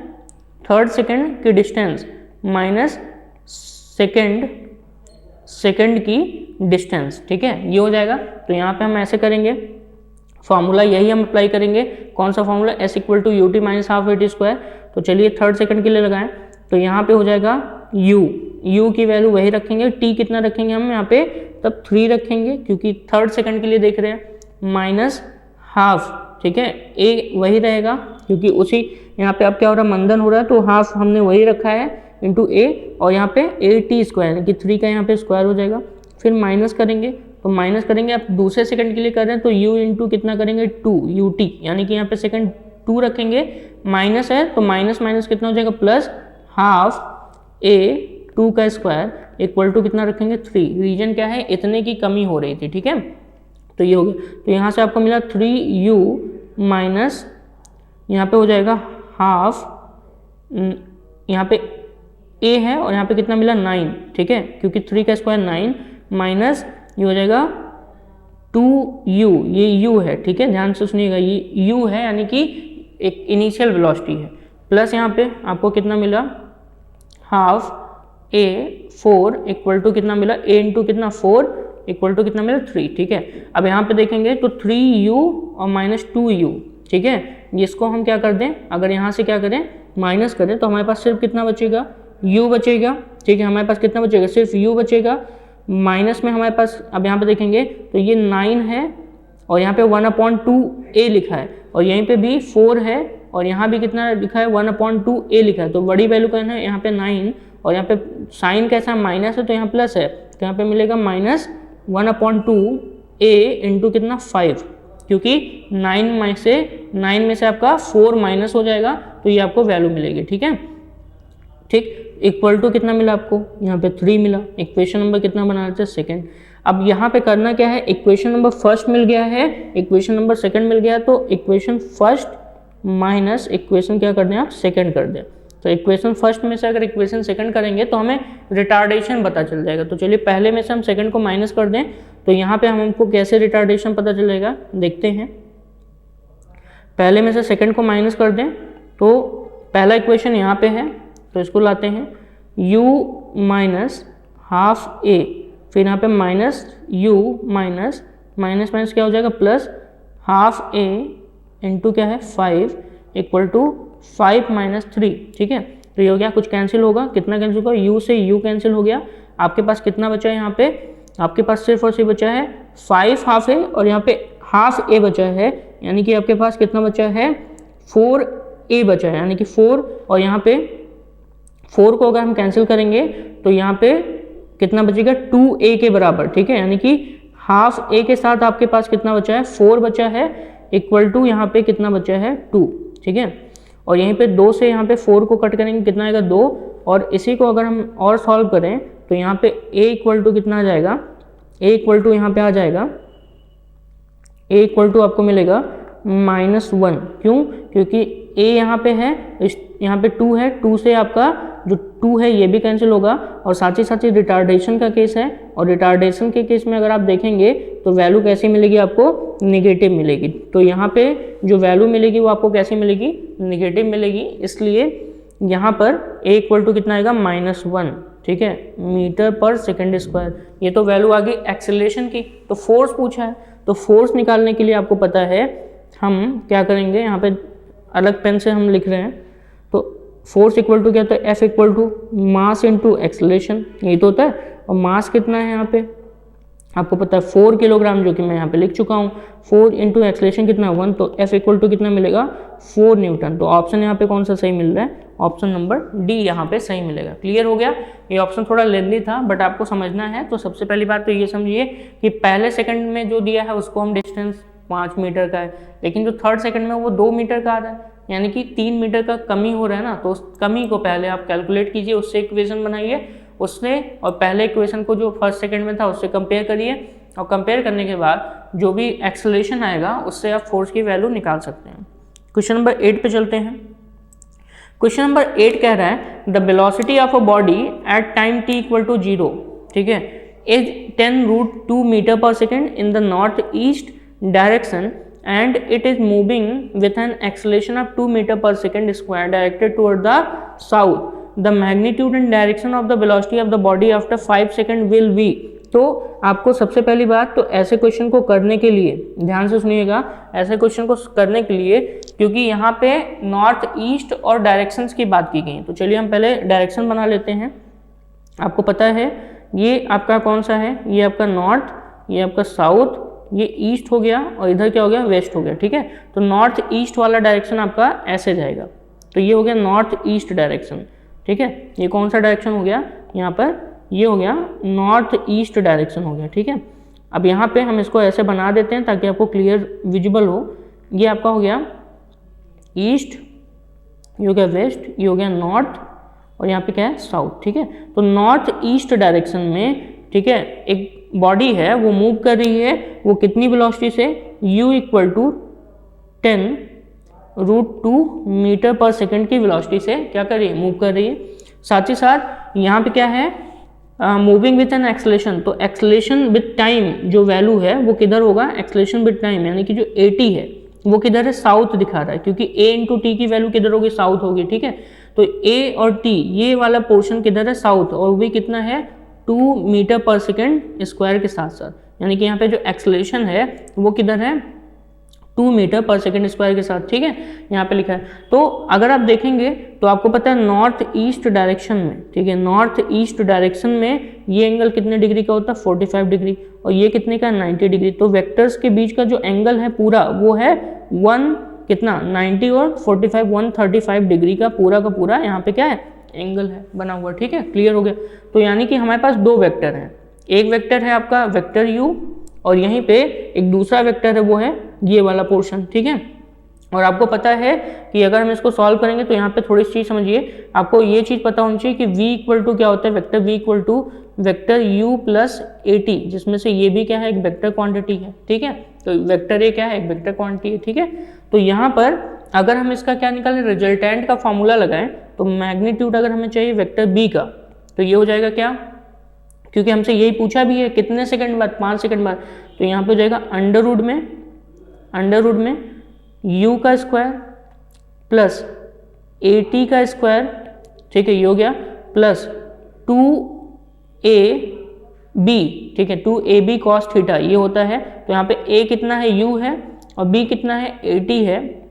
थर्ड सेकंड की डिस्टेंस माइनस सेकंड की डिस्टेंस, ठीक है, ये हो जाएगा। तो यहाँ पे हम ऐसे करेंगे, फॉर्मूला यही हम अप्लाई करेंगे। कौन सा formula? s equal to U T minus half A T square. तो चलिए थर्ड सेकंड के लिए लगाएं, तो यहाँ पे हो जाएगा u की वैल्यू वही रखेंगे, t कितना रखेंगे हम यहाँ पे, तब 3 रखेंगे क्योंकि थर्ड सेकंड के लिए देख रहे हैं, माइनस हाफ, ठीक है, a वही रहेगा क्योंकि उसी यहाँ पे अब क्या हो रहा है, मंदन हो रहा है, तो हाफ हमने वही रखा है इंटू a, और यहाँ पे ए टी स्क्वायर यानी कि 3 का यहाँ पे स्क्वायर हो जाएगा। फिर माइनस करेंगे, तो माइनस करेंगे, आप दूसरे सेकंड के लिए कर रहे हैं तो u इंटू कितना करेंगे 2 ut, यानी कि यहाँ पे सेकंड 2 रखेंगे, माइनस है तो माइनस माइनस कितना हो जाएगा प्लस हाफ a 2 का स्क्वायर इक्वल टू कितना रखेंगे 3। रीजन क्या है, इतने की कमी हो रही थी, ठीक है, तो ये हो गया। तो यहाँ से आपको मिला 3u माइनस यहाँ पे हो जाएगा हाफ, यहाँ पे a है और यहाँ पे कितना मिला 9, ठीक है, क्योंकि 3 का स्क्वायर 9 माइनस ये हो जाएगा 2u, ये u है, ठीक है, ध्यान से सुनिएगा, ये u है यानी कि एक इनिशियल वेलोसिटी है, प्लस यहाँ पे आपको कितना मिला हाफ a 4 इक्वल टू कितना मिला a इंटू कितना 4 इक्वल टू कितना मिला 3, ठीक है। अब यहाँ पे देखेंगे तो 3u और माइनस 2u, ठीक है, इसको हम क्या कर दें, अगर यहाँ से क्या करें माइनस करें तो हमारे पास सिर्फ कितना बचेगा u बचेगा, ठीक है, हमारे पास कितना बचेगा सिर्फ u बचेगा, माइनस में हमारे पास अब यहाँ पे देखेंगे तो ये 9 है और यहाँ पे 1/2a लिखा है और यहीं पे भी 4 है और यहाँ भी कितना लिखा है 1/2a लिखा है, तो बड़ी वैल्यू का है यहाँ पे 9 और यहाँ पे साइन कैसा माइनस है तो यहाँ प्लस है, तो यहाँ पे मिलेगा माइनस 1/2a इंटू कितना 5, क्योंकि 9 में से आपका 4 माइनस हो जाएगा तो ये आपको वैल्यू मिलेगी, ठीक है, ठीक, इक्वल टू कितना मिला आपको यहाँ पे 3 मिला। इक्वेशन नंबर कितना बना रहे थे सेकेंड। अब यहाँ पे करना क्या है, इक्वेशन नंबर फर्स्ट मिल गया है, इक्वेशन नंबर सेकंड मिल गया, तो इक्वेशन फर्स्ट माइनस इक्वेशन क्या कर दें आप सेकंड कर दें। तो इक्वेशन फर्स्ट में से अगर इक्वेशन सेकंड करेंगे तो हमें रिटार्डेशन पता चल जाएगा। तो चलिए पहले में से हम सेकंड को माइनस कर दें, तो यहाँ पे हमको कैसे रिटार्डेशन पता चलेगा देखते हैं। पहले में से सेकंड को माइनस कर दें तो पहला इक्वेशन यहाँ पे है, तो इसको लाते हैं u माइनस हाफ a, फिर यहाँ पे minus u minus minus minus क्या हो जाएगा प्लस हाफ a इंटू क्या है 5 इक्वल टू 5 माइनस 3, ठीक है। तो ये हो गया, कुछ कैंसिल होगा, कितना कैंसिल होगा, u से u कैंसिल हो गया, आपके पास कितना बचा है यहाँ पे, आपके पास सिर्फ और सिर्फ बचा है 5 हाफ a और यहाँ पे हाफ a बचा है, यानी कि आपके पास कितना बचा है 4a बचा है, यानी कि 4 और यहाँ पे 4 को अगर हम कैंसिल करेंगे तो यहाँ पे कितना बचेगा 2a के बराबर, ठीक है, यानी कि हाफ a के साथ आपके पास कितना बचा है 4 बचा है इक्वल टू यहाँ पे कितना बचा है 2, ठीक है। और यहीं पे 2 से यहाँ पे 4 को कट करेंगे कितना आएगा 2, और इसी को अगर हम और सॉल्व करें तो यहाँ पे a इक्वल टू कितना आ जाएगा, a इक्वल टू यहाँ पे आ जाएगा, a इक्वल टू आपको मिलेगा -1, क्यों, क्योंकि a यहाँ पे है, यहाँ पे 2 है, 2 से आपका जो 2 है ये भी कैंसिल होगा, और साथ ही रिटार्डेशन का केस है, और रिटार्डेशन के केस में अगर आप देखेंगे तो वैल्यू कैसी मिलेगी आपको, नेगेटिव मिलेगी। तो यहाँ पे जो वैल्यू मिलेगी वो आपको कैसी मिलेगी, नेगेटिव मिलेगी, इसलिए यहाँ पर a इक्वल टू कितना आएगा -1, ठीक है, मीटर पर सेकेंड स्क्वायर। ये तो वैल्यू आ गई एक्सेलरेशन की। तो फोर्स पूछा है, तो फोर्स निकालने के लिए आपको पता है हम क्या करेंगे, यहाँ पे अलग पेन से हम लिख रहे हैं, तो फोर्स इक्वल टू क्या होता है, F equal to mass into acceleration, यही तो होता है। और मास कितना है यहाँ पे आपको पता है 4 किलोग्राम, जो कि मैं यहाँ पे लिख चुका हूँ, 4 इंटू एक्सेलरेशन कितना 1, तो F इक्वल टू कितना मिलेगा 4 न्यूटन। तो ऑप्शन यहाँ पे कौन सा सही मिल रहा है, ऑप्शन नंबर डी यहाँ पे सही मिलेगा। क्लियर हो गया, ये ऑप्शन थोड़ा लेंथी था बट आपको समझना है। तो सबसे पहली बात तो ये समझिए कि पहले सेकंड में जो दिया है उसको हम डिस्टेंस 5 मीटर का है, लेकिन जो थर्ड सेकंड में वो 2 मीटर का आ रहा है, यानी कि 3 मीटर का कमी हो रहा है ना। तो उस कमी को पहले आप कैलकुलेट कीजिए, उससे इक्वेशन बनाइए उससे, और पहले इक्वेशन को जो फर्स्ट सेकंड में था उससे कंपेयर करिए, और कंपेयर करने के बाद जो भी एक्सेलरेशन आएगा उससे आप फोर्स की वैल्यू निकाल सकते हैं। क्वेश्चन नंबर 8 पे चलते हैं। क्वेश्चन नंबर 8 कह रहा है the velocity of a body at time t equal to 0, ठीक है, is 10√2 metre per second in the north east direction and it is moving with an acceleration of 2 meter per second square directed toward the south. The magnitude and direction of the velocity of the body after 5 seconds will be. तो आपको सबसे पहली बात तो ऐसे question को करने के लिए ध्यान से सुनिएगा, ऐसे क्वेश्चन को करने के लिए क्योंकि यहाँ पे नॉर्थ ईस्ट और डायरेक्शंस की बात की गई है, तो चलिए हम पहले डायरेक्शन बना लेते हैं। आपको पता है ये आपका कौन सा है, ये आपका नॉर्थ, ये आपका साउथ, ये ईस्ट हो गया और इधर क्या हो गया, वेस्ट हो गया। ठीक है, तो नॉर्थ ईस्ट वाला डायरेक्शन आपका ऐसे जाएगा, तो ये हो गया नॉर्थ ईस्ट डायरेक्शन। ठीक है, ये कौन सा डायरेक्शन हो गया, यहाँ पर ये हो गया नॉर्थ ईस्ट डायरेक्शन हो गया। ठीक है, अब यहाँ पे हम इसको ऐसे बना देते हैं ताकि आपको क्लियर विजिबल हो। ये आपका हो गया ईस्ट, ये हो गया वेस्ट, ये हो गया नॉर्थ और यहाँ पे क्या है, साउथ। ठीक है, तो नॉर्थ ईस्ट डायरेक्शन में, ठीक है, एक बॉडी है वो मूव कर रही है, वो कितनी वेलोसिटी से, u इक्वल टू 10√2 मीटर पर सेकंड की वेलोसिटी से क्या कर रही है, मूव कर रही है। साथ ही साथ यहाँ पे क्या है, मूविंग विथ एन एक्सेलेरेशन, तो एक्सेलेरेशन विथ टाइम जो वैल्यू है वो किधर होगा, एक्सेलेरेशन विथ टाइम यानी कि जो at है वो किधर है, साउथ दिखा रहा है, क्योंकि a इंटू टी की वैल्यू किधर होगी, साउथ होगी। ठीक है, तो a और t ये वाला पोर्शन किधर है, साउथ, और वो कितना है 2 मीटर पर सेकेंड स्क्वायर के साथ साथ, यानी कि यहाँ पे जो एक्सेलेरेशन है वो किधर है, 2 मीटर पर सेकेंड स्क्वायर के साथ। ठीक है, यहाँ पे लिखा है। तो अगर आप देखेंगे तो आपको पता है नॉर्थ ईस्ट डायरेक्शन में, ठीक है, नॉर्थ ईस्ट डायरेक्शन में ये एंगल कितने डिग्री का होता है, 45 डिग्री, और ये कितने का, 90 डिग्री। तो वेक्टर्स के बीच का जो एंगल है पूरा वो है 1 कितना, 90 और 45, 135 डिग्री का पूरा यहाँ पे क्या है, एंगल है बना हुआ। ठीक है, क्लियर हो गया। तो यानी कि हमारे पास दो वेक्टर हैं, एक वेक्टर है आपका वेक्टर u और यहीं पे एक दूसरा वेक्टर है वो है ये वाला पोर्शन। ठीक है, और आपको पता है कि अगर हम इसको सॉल्व करेंगे तो यहाँ पे थोड़ी सी चीज़ समझिए, आपको ये चीज़ पता होनी चाहिए कि v इक्वल टू क्या होता है, vector v equal to vector u plus at, जिसमें से ये भी क्या है, एक वेक्टर क्वांटिटी है। ठीक है, तो वेक्टर a क्या है, एक वेक्टर क्वांटिटी है। ठीक है, तो यहाँ पर अगर हम इसका क्या निकालें, रिजल्टेंट का फॉर्मूला लगाएं, तो मैग्नीट्यूड अगर हमें चाहिए वेक्टर b का, तो ये हो जाएगा क्या, क्योंकि हमसे यही पूछा भी है कितने सेकंड बाद, 5 सेकंड बाद, तो यहाँ पे हो जाएगा अंडर रूट में u का स्क्वायर प्लस at का स्क्वायर, ठीक है, ये हो गया, प्लस 2ab, ठीक है, 2ab cos थीटा ये होता है। तो यहाँ पे a कितना है, u है, और b कितना है, at है,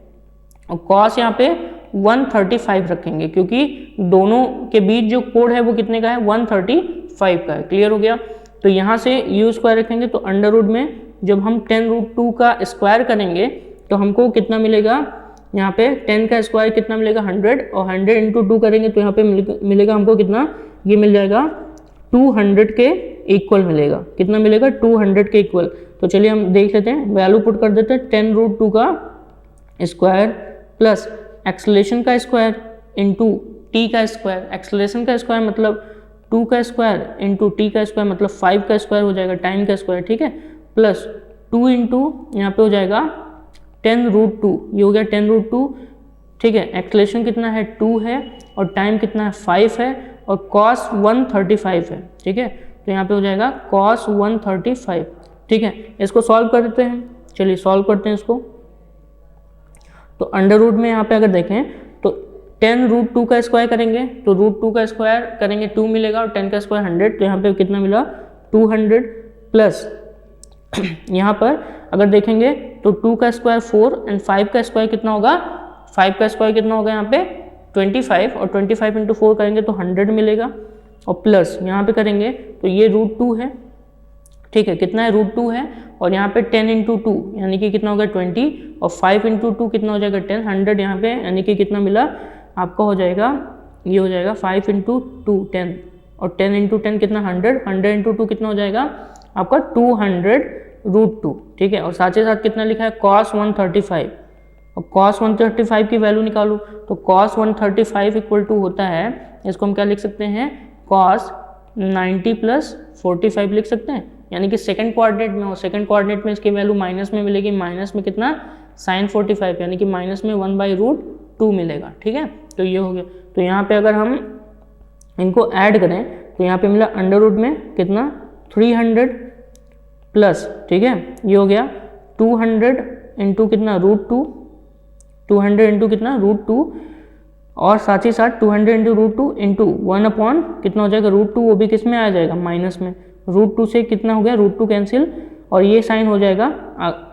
और cos यहाँ पे 135 रखेंगे क्योंकि दोनों के बीच जो कोण है वो कितने का है, 135 का है। क्लियर हो गया। तो यहाँ से u स्क्वायर रखेंगे, तो अंडर रूट में जब हम 10√2 का स्क्वायर करेंगे तो हमको कितना मिलेगा, यहाँ पे 10 का स्क्वायर कितना मिलेगा, 100, और 100 इंटू 2 करेंगे तो यहाँ पे मिलेगा हमको कितना, ये मिल जाएगा 200 के इक्वल मिलेगा। कितना मिलेगा, 200 के इक्वल। तो चलिए हम देख लेते हैं, वैल्यू पुट कर देते हैं, 10√2 का स्क्वायर प्लस एक्सेलेरेशन का स्क्वायर इंटू टी का स्क्वायर, एक्सेलेरेशन का स्क्वायर मतलब 2 का स्क्वायर इंटू टी का स्क्वायर मतलब 5 का स्क्वायर हो जाएगा, टाइम का स्क्वायर। ठीक है, प्लस 2 इंटू यहाँ पे हो जाएगा 10√2, ये हो गया 10√2। ठीक है, एक्सेलेरेशन कितना है, 2 है, और टाइम कितना है, 5 है, और cos 135 है। ठीक है, तो यहाँ पे हो जाएगा cos 135। ठीक है, इसको सॉल्व कर देते हैं, चलिए सॉल्व करते हैं इसको। तो अंडर रूट में यहाँ पे अगर देखें तो 10√2 का स्क्वायर करेंगे तो √2 का स्क्वायर करेंगे 2 मिलेगा, और 10 का स्क्वायर 100, तो यहाँ पे कितना मिला 200, प्लस यहाँ पर अगर देखेंगे तो 2 का स्क्वायर 4 एंड 5 का स्क्वायर कितना होगा, 5 का स्क्वायर कितना होगा यहाँ पे 25, और 25 इंटू 4 करेंगे तो 100 मिलेगा, और प्लस यहाँ पे करेंगे तो ये √2 है। ठीक है, कितना है, √2 है, और यहाँ पे 10 इंटू 2 यानी कि कितना होगा 20, और 5 इंटू 2 कितना हो जाएगा 10, 100 यहाँ पे, यानी कि कितना मिला आपका हो जाएगा, ये हो जाएगा 5 इंटू 2 10, और 10 इंटू 10 कितना 100, 100 इंटू 2 कितना हो जाएगा आपका 200√2। ठीक है, और साथ ही साथ कितना लिखा है cos 135, और cos 135 की वैल्यू निकालूँ तो cos 135 इक्वल टू होता है, इसको हम क्या लिख सकते हैं, cos 90 प्लस 45 लिख सकते हैं, यानी कि सेकंड कोऑर्डिनेट में हो, सेकंड कोऑर्डिनेट में इसकी वैल्यू माइनस में मिलेगी, माइनस में कितना sin 45, यानी कि माइनस में 1/√2 मिलेगा। ठीक है, तो ये हो गया। तो यहाँ पे अगर हम इनको ऐड करें तो यहाँ पे मिला अंडर रूट में कितना 300 प्लस, ठीक है, ये हो गया 200 इंटू कितना √2, 200 इंटू कितना √2, और साथ ही साथ 200 इंटू √2 इंटू 1 अपॉन कितना हो जाएगा √2, वो भी किस में आ जाएगा माइनस में। √2 से कितना हो गया √2 कैंसिल, और ये साइन हो जाएगा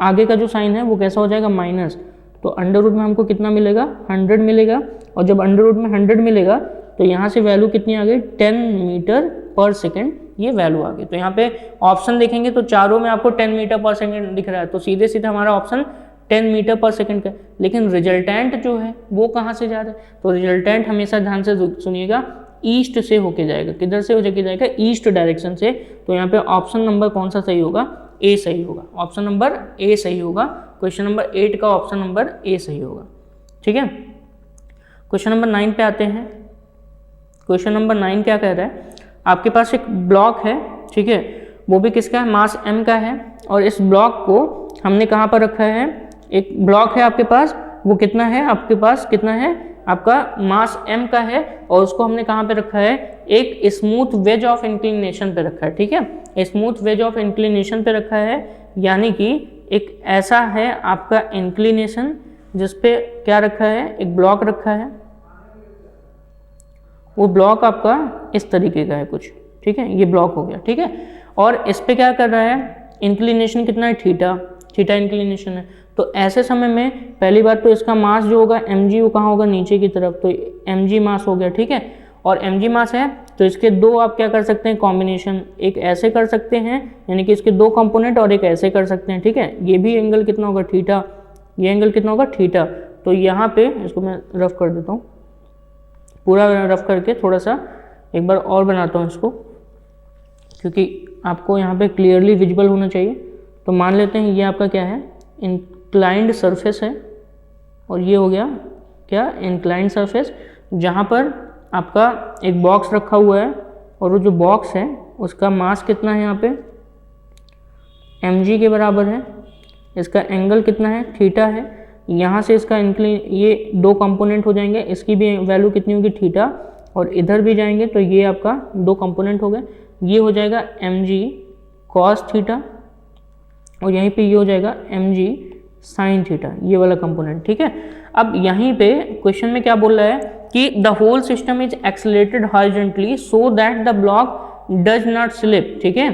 आगे का जो साइन है वो कैसा हो जाएगा माइनस। तो अंडर रूट में हमको कितना मिलेगा 100 मिलेगा, और जब अंडर रूट में 100 मिलेगा तो यहाँ से वैल्यू कितनी आ गई 10 मीटर पर सेकेंड, ये वैल्यू आ गई। तो यहाँ पे ऑप्शन देखेंगे तो चारों में आपको 10 मीटर पर सेकेंड दिख रहा है, तो सीधे सीधे हमारा ऑप्शन 10 मीटर पर सेकेंड का। लेकिन रिजल्टेंट जो है वो कहाँ से जा रहा है, तो रिजल्टेंट हमेशा ध्यान से सुनिएगा ईस्ट से होके जाएगा। किधर से होके जाएगा ईस्ट डायरेक्शन से। तो यहाँ पे ऑप्शन नंबर कौन सा सही होगा, ए सही होगा, ऑप्शन नंबर ए सही होगा। क्वेश्चन नंबर 8 का ऑप्शन नंबर ए सही होगा। ठीक है, क्वेश्चन नंबर 9 पे आते हैं। क्वेश्चन नंबर 9 क्या कह रहा है, आपके पास एक ब्लॉक है, ठीक है, वो भी किसका है, मास m का है, और इस ब्लॉक को हमने कहाँ पर रखा है, एक ब्लॉक है आपके पास, वो कितना है आपके पास, कितना है आपका मास m का है, और उसको हमने कहाँ पे रखा है, एक स्मूथ वेज ऑफ इंक्लिनेशन पे रखा है। ठीक है, स्मूथ वेज ऑफ इंक्लिनेशन पे रखा है, यानी कि एक ऐसा है आपका इंक्लिनेशन जिसपे क्या रखा है, एक ब्लॉक रखा है, वो ब्लॉक आपका इस तरीके का है कुछ। ठीक है, ये ब्लॉक हो गया। ठीक है, और इस पे क्या कर रहा है, इंक्लिनेशन कितना है, थीटा इंक्लिनेशन है। तो ऐसे समय में पहली बात तो इसका मास जो होगा mg, वो कहाँ होगा, नीचे की तरफ, तो mg मास हो गया। ठीक है, और mg मास है तो इसके दो आप क्या कर सकते हैं, कॉम्बिनेशन, एक ऐसे कर सकते हैं, यानी कि इसके दो कंपोनेंट, और एक ऐसे कर सकते हैं। ठीक है, ये भी एंगल कितना होगा थीटा, ये एंगल कितना होगा थीटा। तो यहाँ पे इसको मैं रफ कर देता हूँ, पूरा रफ करके थोड़ा सा एक बार और बनाता हूँ इसको, क्योंकि आपको यहाँ पे क्लियरली विजिबल होना चाहिए। तो मान लेते हैं ये आपका क्या है, इंक्लाइंड सरफेस है, और ये हो गया क्या, इंक्लाइंड सरफेस, जहाँ पर आपका एक बॉक्स रखा हुआ है, और वो जो बॉक्स है उसका मास कितना है यहाँ पे mg के बराबर है, इसका एंगल कितना है, थीटा है। यहाँ से इसका ये दो कंपोनेंट हो जाएंगे, इसकी भी वैल्यू कितनी होगी थीटा, और इधर भी जाएंगे तो ये आपका दो कंपोनेंट हो गए, ये हो जाएगा mg cos थीटा, और यहीं पे ये हो जाएगा mg sin थीटा, ये वाला कंपोनेंट। ठीक है, अब यहीं पे क्वेश्चन में क्या बोल रहा है कि the whole system is accelerated horizontally so that the block does not slip. ठीक है,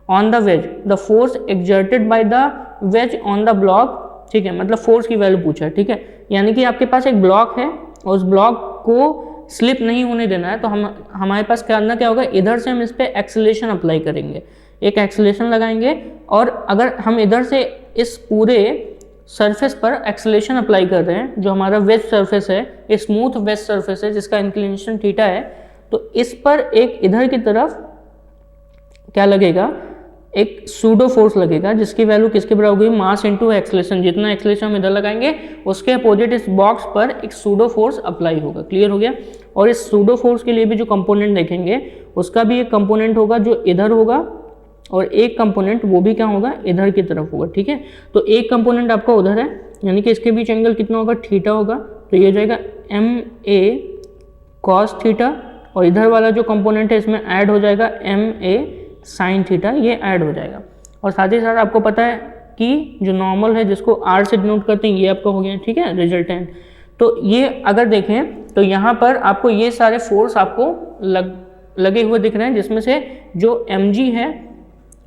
on the wedge the force exerted by the wedge on the block. ठीक है, मतलब फोर्स की वैल्यू पूछा है। ठीक है, यानी कि आपके पास एक ब्लॉक है और उस ब्लॉक को स्लिप नहीं होने देना है, तो हमारे पास करना क्या होगा, इधर से हम इस पर एक्सेलरेशन अप्लाई करेंगे, एक एक्सेलरेशन लगाएंगे, और अगर हम इधर से इस पूरे सरफेस पर एक्सेलरेशन अप्लाई कर रहे हैं, जो हमारा वेज सरफेस है, स्मूथ वेज सरफेस है जिसका इंक्लिनेशन थीटा है, तो इस पर एक इधर की तरफ क्या लगेगा, एक सूडो फोर्स लगेगा, जिसकी वैल्यू किसके बराबर होगी, मास इनटू एक्सेलरेशन। जितना एक्सेलरेशन हम इधर लगाएंगे उसके अपोजिट इस बॉक्स पर एक सूडो फोर्स अप्लाई होगा। क्लियर हो गया। और इस सूडो फोर्स के लिए भी जो कंपोनेंट देखेंगे उसका भी एक कंपोनेंट होगा जो इधर होगा, और एक कंपोनेंट वो भी क्या होगा, इधर की तरफ होगा। ठीक है, तो एक कंपोनेंट आपका उधर है, यानी कि इसके बीच एंगल कितना होगा, थीटा होगा, तो ये हो जाएगा MA cos थीटा, और इधर वाला जो कंपोनेंट है इसमें ऐड हो जाएगा MA sin थीटा, ये ऐड हो जाएगा। और साथ ही साथ आपको पता है कि जो नॉर्मल है जिसको R से डिनोट करते हैं, ये आपका हो गया। ठीक है, रिजल्टेंट। तो ये अगर देखें तो यहाँ पर आपको ये सारे फोर्स आपको लगे हुए दिख रहे हैं, जिसमें से जो mg है,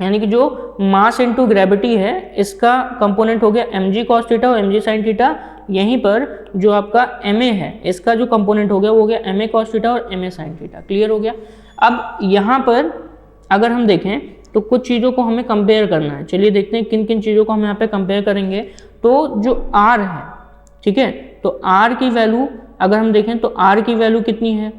यानी कि जो मास इनटू ग्रेविटी है, इसका कंपोनेंट हो गया mg cos थीटा और mg sin थीटा। यहीं पर जो आपका ma है, इसका जो कंपोनेंट हो गया वो हो गया ma cos थीटा और ma sin थीटा। क्लियर हो गया। अब यहाँ पर अगर हम देखें तो कुछ चीज़ों को हमें कंपेयर करना है। चलिए देखते हैं किन किन चीज़ों को हम यहाँ पे कंपेयर करेंगे। तो जो r है, ठीक है, तो r की वैल्यू अगर हम देखें तो r की वैल्यू कितनी है,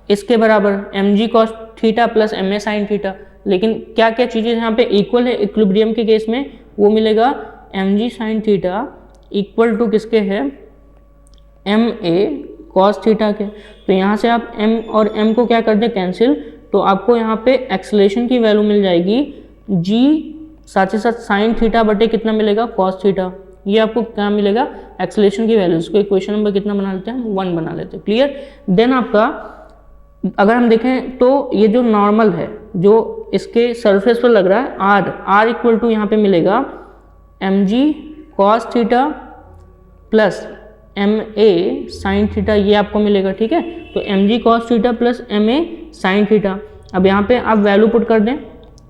इसके बराबर mg cos theta plus ma sin theta. लेकिन क्या क्या चीज़ें यहाँ पे इक्वल है इक्विलिब्रियम के केस में, वो मिलेगा mg sin theta equal to किसके है, ma cos थीटा के। तो यहाँ से आप m और m को क्या कर दें, कैंसिल, तो आपको यहाँ पे एक्सेलरेशन की वैल्यू मिल जाएगी g, साथ ही साथ साइन थीटा बटे कितना मिलेगा, cos थीटा। ये आपको क्या मिलेगा, एक्सेलरेशन की वैल्यू। इसको इक्वेशन नंबर कितना बना लेते हैं हम, 1 बना लेते हैं। क्लियर। देन आपका अगर हम देखें तो ये जो नॉर्मल है, जो इसके सरफेस पर लग रहा है r इक्वल टू यहाँ पे मिलेगा mg cos theta plus M A sine theta, ये आपको मिलेगा, ठीक है। तो M G cos theta plus M A sine theta. अब यहाँ पे आप वैल्यू पुट कर दें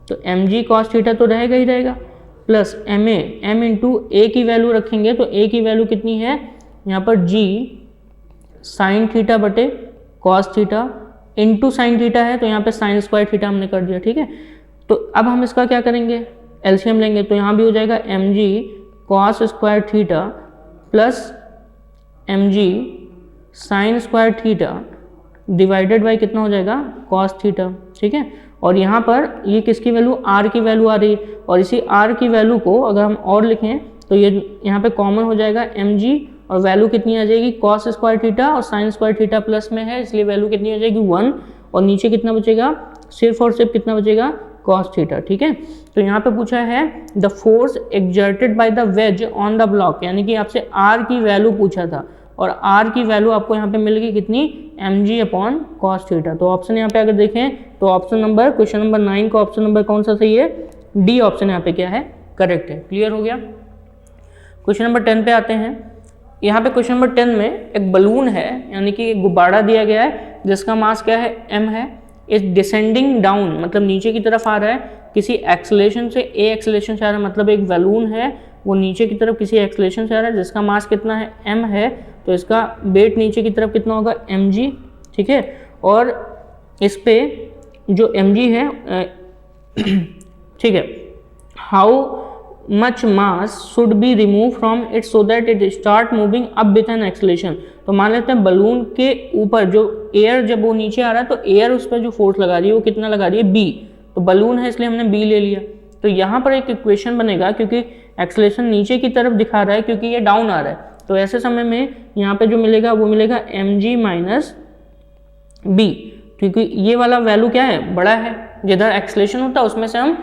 तो एम जी कॉस थीटा तो रहेगा ही रहेगा, plus M A, M into A की वैल्यू रखेंगे तो ए की वैल्यू कितनी है यहाँ पर जी साइन थीटा बटे cos theta into sine theta है, तो यहाँ पे साइन स्क्वायर थीटा हमने कर दिया, ठीक है। तो अब हम इसका क्या करेंगे, एलसीएम लेंगे, तो यहाँ भी हो जाएगा M G cos square theta plus M G sine square theta divided by कितना हो जाएगा कॉस थीटा, ठीक है। और यहाँ पर ये किसकी वैल्यू, आर की वैल्यू आ रही है, और इसी आर की वैल्यू को अगर हम और लिखें तो ये यहाँ पे कॉमन हो जाएगा एम जी, और वैल्यू कितनी आ जाएगी कॉस स्क्वायर थीटा और साइन स्क्वायर थीटा प्लस में है इसलिए वैल्यू कितनी हो जाएगी 1, और नीचे कितना बचेगा, सिर्फ और सिर्फ कितना बचेगा कॉस थीटा, ठीक है। तो यहाँ पे पूछा है the force exerted by the wedge on the block, यानी कि आपसे आर की वैल्यू पूछा था, और आर की वैल्यू आपको यहाँ पे मिलेगी कितनी, M G upon cos theta. तो ऑप्शन यहाँ पे अगर देखें तो ऑप्शन नंबर, क्वेश्चन नंबर 9 का ऑप्शन नंबर कौन सा सही है, डी ऑप्शन यहाँ पे क्या है, करेक्ट है। क्लियर हो गया। क्वेश्चन नंबर 10 पे आते हैं। यहाँ पे क्वेश्चन नंबर 10 में एक बलून है, यानी कि एक गुब्बारा दिया गया है जिसका मास क्या है, एम है, इस डिसेंडिंग डाउन मतलब नीचे की तरफ आ रहा है किसी एक्सेलरेशन से, ए एक्सेलरेशन से आ रहा है, मतलब एक बलून है वो नीचे की तरफ किसी एक्सेलरेशन से आ रहा है जिसका मास कितना है, एम है, तो इसका वेट नीचे की तरफ कितना होगा, एम जी, ठीक है। और इस पे जो एम जी है ठीक है, how much mass should be remove from it so that it start moving up with an acceleration. तो मान लेते हैं बलून के ऊपर जो एयर जब वो नीचे आ रहा है तो एयर उस पर जो फोर्स लगा रही है वो कितना लगा रही है, बी, तो बलून है इसलिए हमने बी ले लिया। तो यहाँ पर एक इक्वेशन बनेगा क्योंकि एक्सेलरेशन नीचे की तरफ दिखा रहा है क्योंकि ये डाउन आ रहा है, तो ऐसे समय में यहाँ पे जो मिलेगा वो मिलेगा एम जी माइनस बी, क्योंकि ये वाला वैल्यू क्या है, बड़ा है, जिधर एक्सेलरेशन होता है उसमें से हम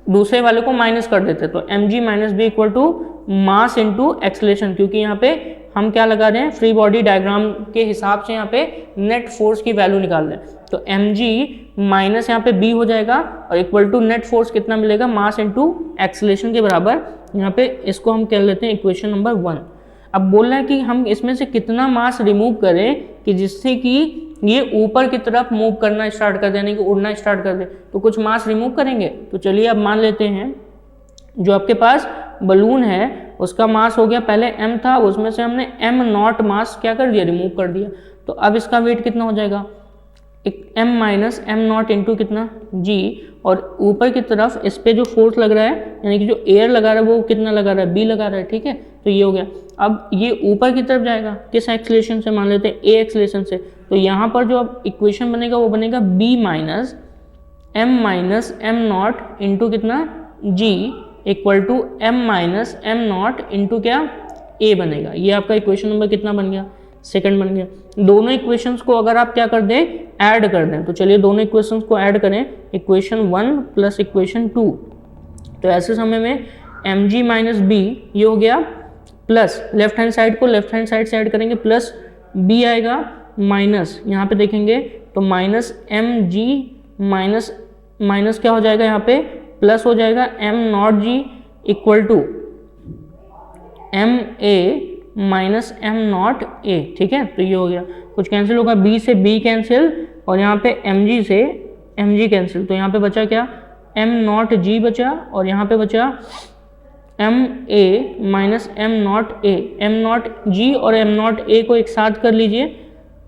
दूसरे वाले को माइनस कर देते, तो M G minus B equal to mass into acceleration, क्योंकि यहाँ पे हम क्या लगा रहे हैं, फ्री बॉडी डायग्राम के हिसाब से यहाँ पे नेट फोर्स की वैल्यू निकाल रहे हैं, तो एम जी माइनस यहाँ पे बी हो जाएगा और इक्वल टू नेट फोर्स कितना मिलेगा, मास इंटू एक्सेलरेशन के बराबर। यहाँ पे इसको हम कह लेते हैं इक्वेशन नंबर 1। अब बोल रहा है कि हम इसमें से कितना मास रिमूव करें कि जिससे कि ये ऊपर की तरफ मूव करना स्टार्ट कर दे, यानी कि उड़ना स्टार्ट कर दे, तो कुछ मास रिमूव करेंगे। तो चलिए अब मान लेते हैं जो आपके पास बलून है उसका मास हो गया, पहले m था, उसमें से हमने m नॉट मास क्या कर दिया, रिमूव कर दिया, तो अब इसका वेट कितना हो जाएगा, एक m minus M naught into कितना g, और ऊपर की तरफ इस पे जो फोर्स लग रहा है यानी कि जो एयर लगा रहा है वो कितना लगा रहा है, b लगा रहा है, ठीक है। तो ये हो गया। अब ये ऊपर की तरफ जाएगा किस एक्सेलरेशन से, मान लेते हैं a एक्सेलरेशन से, तो यहाँ पर जो अब इक्वेशन बनेगा वो बनेगा b minus M naught into कितना g equal to m minus M naught into क्या, a बनेगा। ये आपका इक्वेशन नंबर कितना बन गया, सेकंड बन गया। दोनों इक्वेशंस को अगर आप क्या कर दें, ऐड कर दें, तो चलिए दोनों इक्वेशंस को ऐड करें, इक्वेशन 1 प्लस इक्वेशन 2, तो ऐसे समय में एम जी माइनस बी ये हो गया, प्लस लेफ्ट हैंड साइड को लेफ्ट हैंड साइड से ऐड करेंगे, प्लस बी आएगा, माइनस यहाँ पे देखेंगे तो minus M G minus minus क्या हो जाएगा, यहाँ पे प्लस हो जाएगा M naught G equal to M A minus M naught A, ठीक है। तो ये हो गया, कुछ कैंसिल होगा, बी से बी कैंसिल और यहाँ पे एम जी से एम जी कैंसिल, तो यहाँ पे बचा क्या, एम नॉट जी बचा और यहाँ पे बचा M A minus M naught A, M naught G और एम नॉट ए को एक साथ कर लीजिए,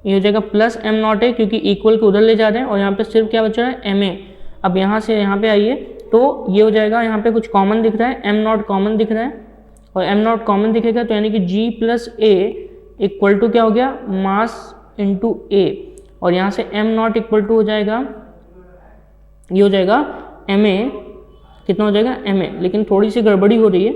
ये हो जाएगा प्लस एम नॉट ए, क्योंकि इक्वल को उधर ले जा रहे हैं और यहाँ पे सिर्फ क्या बचा है, एम ए। अब यहाँ से यहाँ पे आइए तो ये हो जाएगा, यहाँ पे कुछ कॉमन दिख रहा है, एम नॉट कॉमन दिख रहा है और एम नॉट कॉमन दिखेगा तो यानी कि जी प्लस ए इक्वल टू क्या हो गया, मास इंटू ए, और यहाँ से एम नॉट इक्वल टू हो जाएगा, ये हो जाएगा एम ए, कितना हो जाएगा, एम ए। लेकिन थोड़ी सी गड़बड़ी हो रही है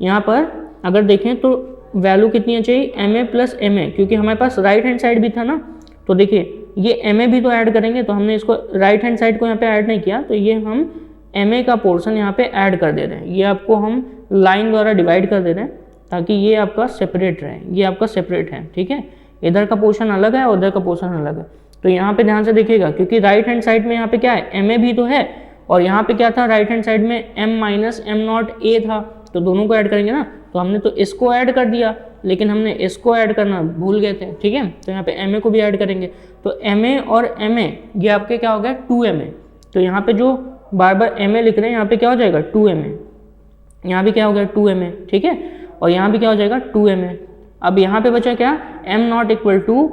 यहाँ पर, अगर देखें तो वैल्यू कितनी चाहिए, M A plus M A, क्योंकि हमारे पास राइट हैंड साइड भी था ना, तो देखिए ये एम ए भी तो ऐड करेंगे, तो हमने इसको राइट हैंड साइड को यहाँ पे ऐड नहीं किया, तो ये हम एम ए का पोर्शन यहाँ पे ऐड कर दे रहे हैं, ये आपको हम लाइन द्वारा डिवाइड कर दे रहे हैं ताकि ये आपका सेपरेट रहे, ये आपका सेपरेट है, ठीक है। इधर का पोर्शन अलग है और उधर का पोर्शन अलग है, तो यहाँ पे ध्यान से देखिएगा क्योंकि राइट हैंड साइड में यहाँ पे क्या है, एम ए भी तो है और यहाँ पे क्या था, राइट हैंड साइड में M minus M naught A था, तो दोनों को ऐड करेंगे ना, तो हमने तो इसको ऐड कर दिया, लेकिन हमने इसको ऐड करना भूल गए थे, ठीक है। तो यहाँ पे एम ए को भी ऐड करेंगे, तो एम ए और एम ए ये आपके क्या हो गया 2ma। तो यहाँ पे जो बार बार एम ए लिख रहे हैं यहाँ पे क्या हो जाएगा 2ma, यहाँ भी क्या हो गया 2ma, ठीक है, और यहाँ भी क्या हो जाएगा 2ma। अब यहाँ पे बचा क्या, M naught equal to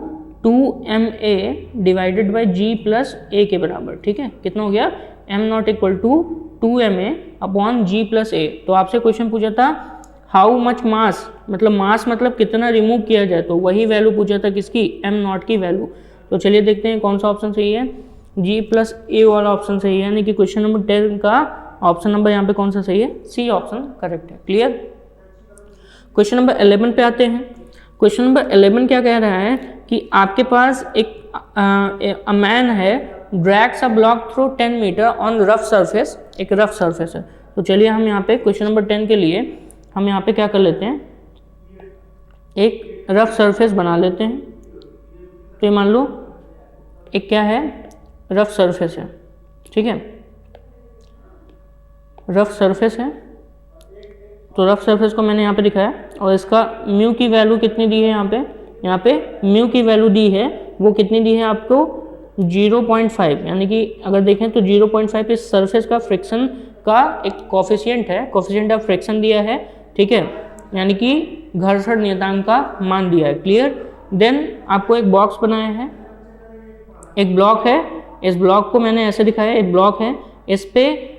2ma divided by G plus A के बराबर, ठीक है। कितना हो गया, M naught equal to 2ma upon G plus A. तो आपसे क्वेश्चन पूछा था हाउ मच मास, मतलब मास मतलब कितना रिमूव किया जाए, तो वही वैल्यू पूछा था किसकी, एम नॉट की वैल्यू। तो चलिए देखते हैं कौन सा ऑप्शन सही है, जी प्लस ए वाला ऑप्शन सही है, यानी कि क्वेश्चन नंबर 10 का ऑप्शन नंबर यहाँ पे कौन सा सही है, सी ऑप्शन करेक्ट है। क्लियर। क्वेश्चन नंबर 11 पे आते हैं। क्वेश्चन नंबर 11 क्या कह रहा है कि आपके पास एक मैन है drags a block through 10 metre on rough surface, एक रफ सरफेस है। तो चलिए हम यहाँ पे क्वेश्चन नंबर 10 के लिए हम यहाँ पे क्या कर लेते हैं, एक रफ सरफेस बना लेते हैं। तो ये मान लो एक क्या है, रफ सरफेस है, ठीक है, रफ सरफेस है। तो रफ सरफेस को मैंने यहाँ पे दिखाया और इसका म्यू की वैल्यू कितनी दी है, यहाँ पे म्यू की वैल्यू दी है, वो कितनी दी है आपको 0.5, यानी कि अगर देखें तो 0.5 इस सरफेस का फ्रिक्शन का एक कोफिशिएंट है, कोफिशिएंट ऑफ फ्रिक्शन दिया है, ठीक है, यानी कि घर्षण नियतांक का मान दिया है। क्लियर। देन आपको एक बॉक्स बनाया है, एक ब्लॉक है, इस ब्लॉक को मैंने ऐसे दिखाया, एक ब्लॉक है, इस पे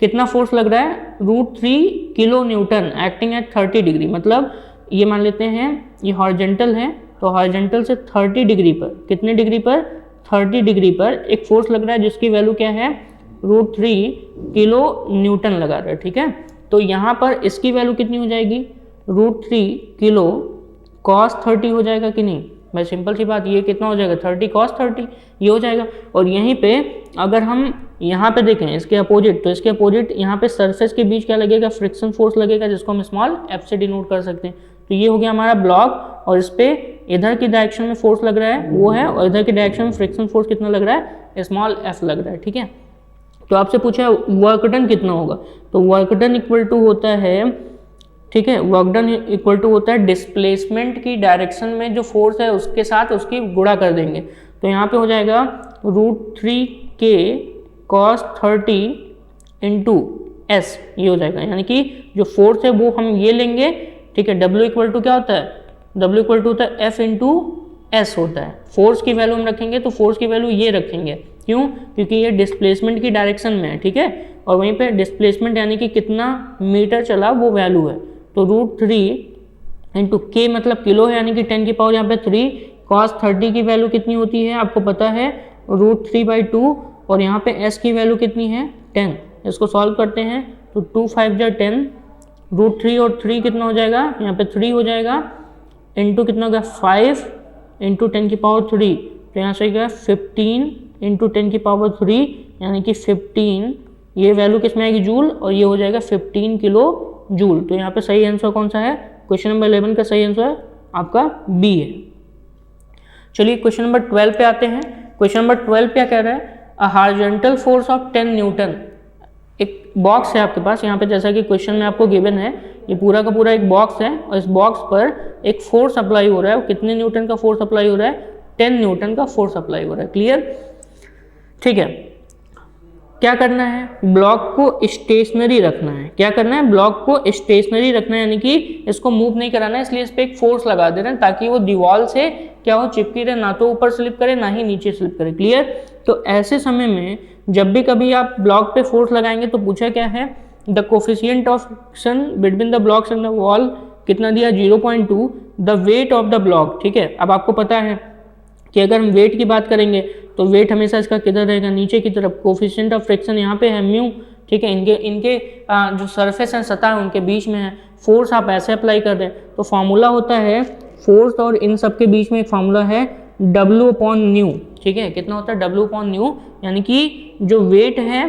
कितना फोर्स लग रहा है, √3 kilo Newton acting at 30 degree, मतलब ये मान लेते हैं ये हॉरिजेंटल है, तो हॉरिजेंटल से 30 डिग्री पर, कितने डिग्री पर, 30 डिग्री पर एक फोर्स लग रहा है जिसकी वैल्यू क्या है, √3 किलो न्यूटन लगा रहा है, ठीक है। तो यहाँ पर इसकी वैल्यू कितनी हो जाएगी, √3 किलो cos 30 हो जाएगा कि नहीं, भाई सिंपल सी बात, ये कितना हो जाएगा 30 cos 30, ये हो जाएगा। और यहीं पे अगर हम यहाँ पे देखें इसके अपोजिट, तो इसके अपोजिट यहाँ पे सरफेस के बीच क्या लगेगा, फ्रिक्शन फोर्स लगेगा, जिसको हम स्मॉल f से डिनोट कर सकते हैं। तो ये हो गया हमारा ब्लॉक, और इस पे इधर की डायरेक्शन में फोर्स लग रहा है वो है, और इधर की डायरेक्शन में फ्रिक्शन फोर्स कितना लग रहा है, स्मॉल f लग रहा है, ठीक है। तो आपसे पूछा है वर्क डन कितना होगा, तो वर्क डन इक्वल टू होता है, ठीक है, वर्क डन इक्वल टू होता है डिस्प्लेसमेंट की डायरेक्शन में जो फोर्स है उसके साथ उसकी गुणा कर देंगे। तो यहाँ पे हो जाएगा √3k cos 30 इंटू s, ये हो जाएगा, यानी कि जो फोर्स है वो हम ये लेंगे, ठीक है। W इक्वल टू क्या होता है, W इक्वल टू होता है F इंटू एस होता है। फोर्स की वैल्यू हम रखेंगे तो फोर्स की वैल्यू ये रखेंगे, क्यों, क्योंकि ये डिस्प्लेसमेंट की डायरेक्शन में है, ठीक है, और वहीं पे डिस्प्लेसमेंट यानी कि कितना मीटर चला वो वैल्यू है। तो √3 इंटू k मतलब किलो है, यानी कि 10 की पावर यहाँ पे 3, cos 30 की वैल्यू कितनी होती है आपको पता है √3/2, और यहाँ पे s की वैल्यू कितनी है 10। इसको सॉल्व करते हैं तो 2 5 जा 10, √3 और 3 कितना हो जाएगा, यहाँ पे 3 हो जाएगा, इंटू कितना हो गया 5 इंटू 10 की पावर 3, तो यहाँ से गया 15 इंटू 10 की पावर 3, यानी कि 15, ये वैल्यू किस में आएगी जूल, और ये हो जाएगा 15 किलो जूल। तो यहाँ पे सही आंसर कौन सा है, क्वेश्चन नंबर 11 का सही आंसर आपका बी है। चलिए क्वेश्चन नंबर 12 पे आते हैं। क्वेश्चन नंबर 12 क्या कह रहा है, a horizontal force of 10 Newton, एक बॉक्स है आपके पास यहाँ पे, जैसा कि क्वेश्चन में आपको गिवन है, ये पूरा का पूरा एक बॉक्स है, और इस बॉक्स पर एक फोर्स अप्लाई हो रहा है, कितने न्यूटन का फोर्स अप्लाई हो रहा है, 10 न्यूटन का फोर्स अप्लाई हो रहा है। क्लियर, ठीक है। क्या करना है, ब्लॉक को स्टेशनरी रखना है, क्या करना है, ब्लॉक को स्टेशनरी रखना है, यानी कि इसको मूव नहीं कराना है, इसलिए इस पर एक फोर्स लगा दे रहे हैं ताकि वो दीवार से क्या हो, चिपकी रहे, ना तो ऊपर स्लिप करे ना ही नीचे स्लिप करे। क्लियर। तो ऐसे समय में जब भी कभी आप ब्लॉक पे फोर्स लगाएंगे तो पूछा क्या है, the coefficient of friction between the blocks and the wall कितना दिया 0.2, the weight of the block, ठीक है। अब आपको पता है कि अगर हम वेट की बात करेंगे तो वेट हमेशा इसका किधर रहेगा, नीचे की तरफ, कोफिशिएंट ऑफ फ्रिक्शन यहाँ पे है म्यू, ठीक है, इनके जो सरफेस है, सतह है, उनके बीच में है, फोर्स आप ऐसे अप्लाई कर रहे हैं, तो फॉर्मूला होता है फोर्स, और इन सब के बीच में एक फॉर्मूला है W/न्यू, ठीक है, कितना होता है W/न्यू, यानी कि जो वेट है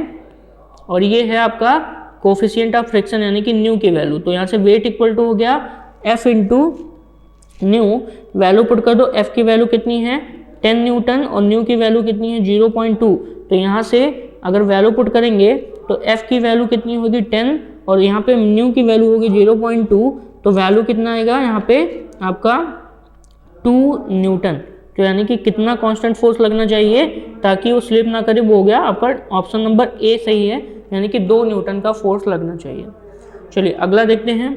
और ये है आपका कोफिशिएंट ऑफ फ्रिक्शन यानी कि न्यू की वैल्यू, तो यहाँ से वेट इक्वल टू हो गया F into new, value put कर दो, F की वैल्यू कितनी है 10 न्यूटन और न्यू की वैल्यू कितनी है 0.2, तो यहाँ से अगर वैल्यू पुट करेंगे तो F की वैल्यू कितनी होगी 10 और यहाँ पे न्यू की वैल्यू होगी 0.2, तो वैल्यू कितना आएगा यहाँ पे आपका 2 न्यूटन। तो यानी कि कितना कांस्टेंट फोर्स लगना चाहिए ताकि वो स्लिप ना करे, वो हो गया आपका ऑप्शन नंबर ए सही है, यानी कि 2 न्यूटन का फोर्स लगना चाहिए। चलिए अगला देखते हैं,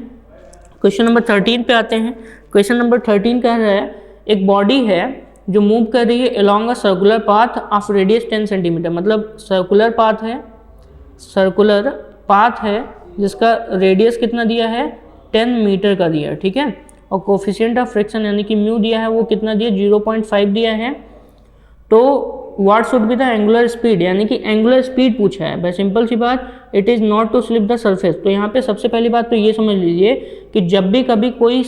क्वेश्चन नंबर 13 पे आते हैं। क्वेश्चन नंबर 13 कह रहा है एक बॉडी है जो मूव कर रही है along a circular path of radius 10 centimetre, मतलब सर्कुलर पाथ है जिसका रेडियस कितना दिया है 10 मीटर का दिया है, ठीक है। और कोफिशिएंट ऑफ फ्रिक्शन यानी कि म्यू दिया है वो कितना दिया 0.5 दिया है। तो what should be the angular speed, यानी कि एंगुलर स्पीड पूछा है। भाई सिंपल सी बात, it is not to slip the surface. तो यहाँ पे सबसे पहली बात तो ये समझ लीजिए कि जब भी कभी कोई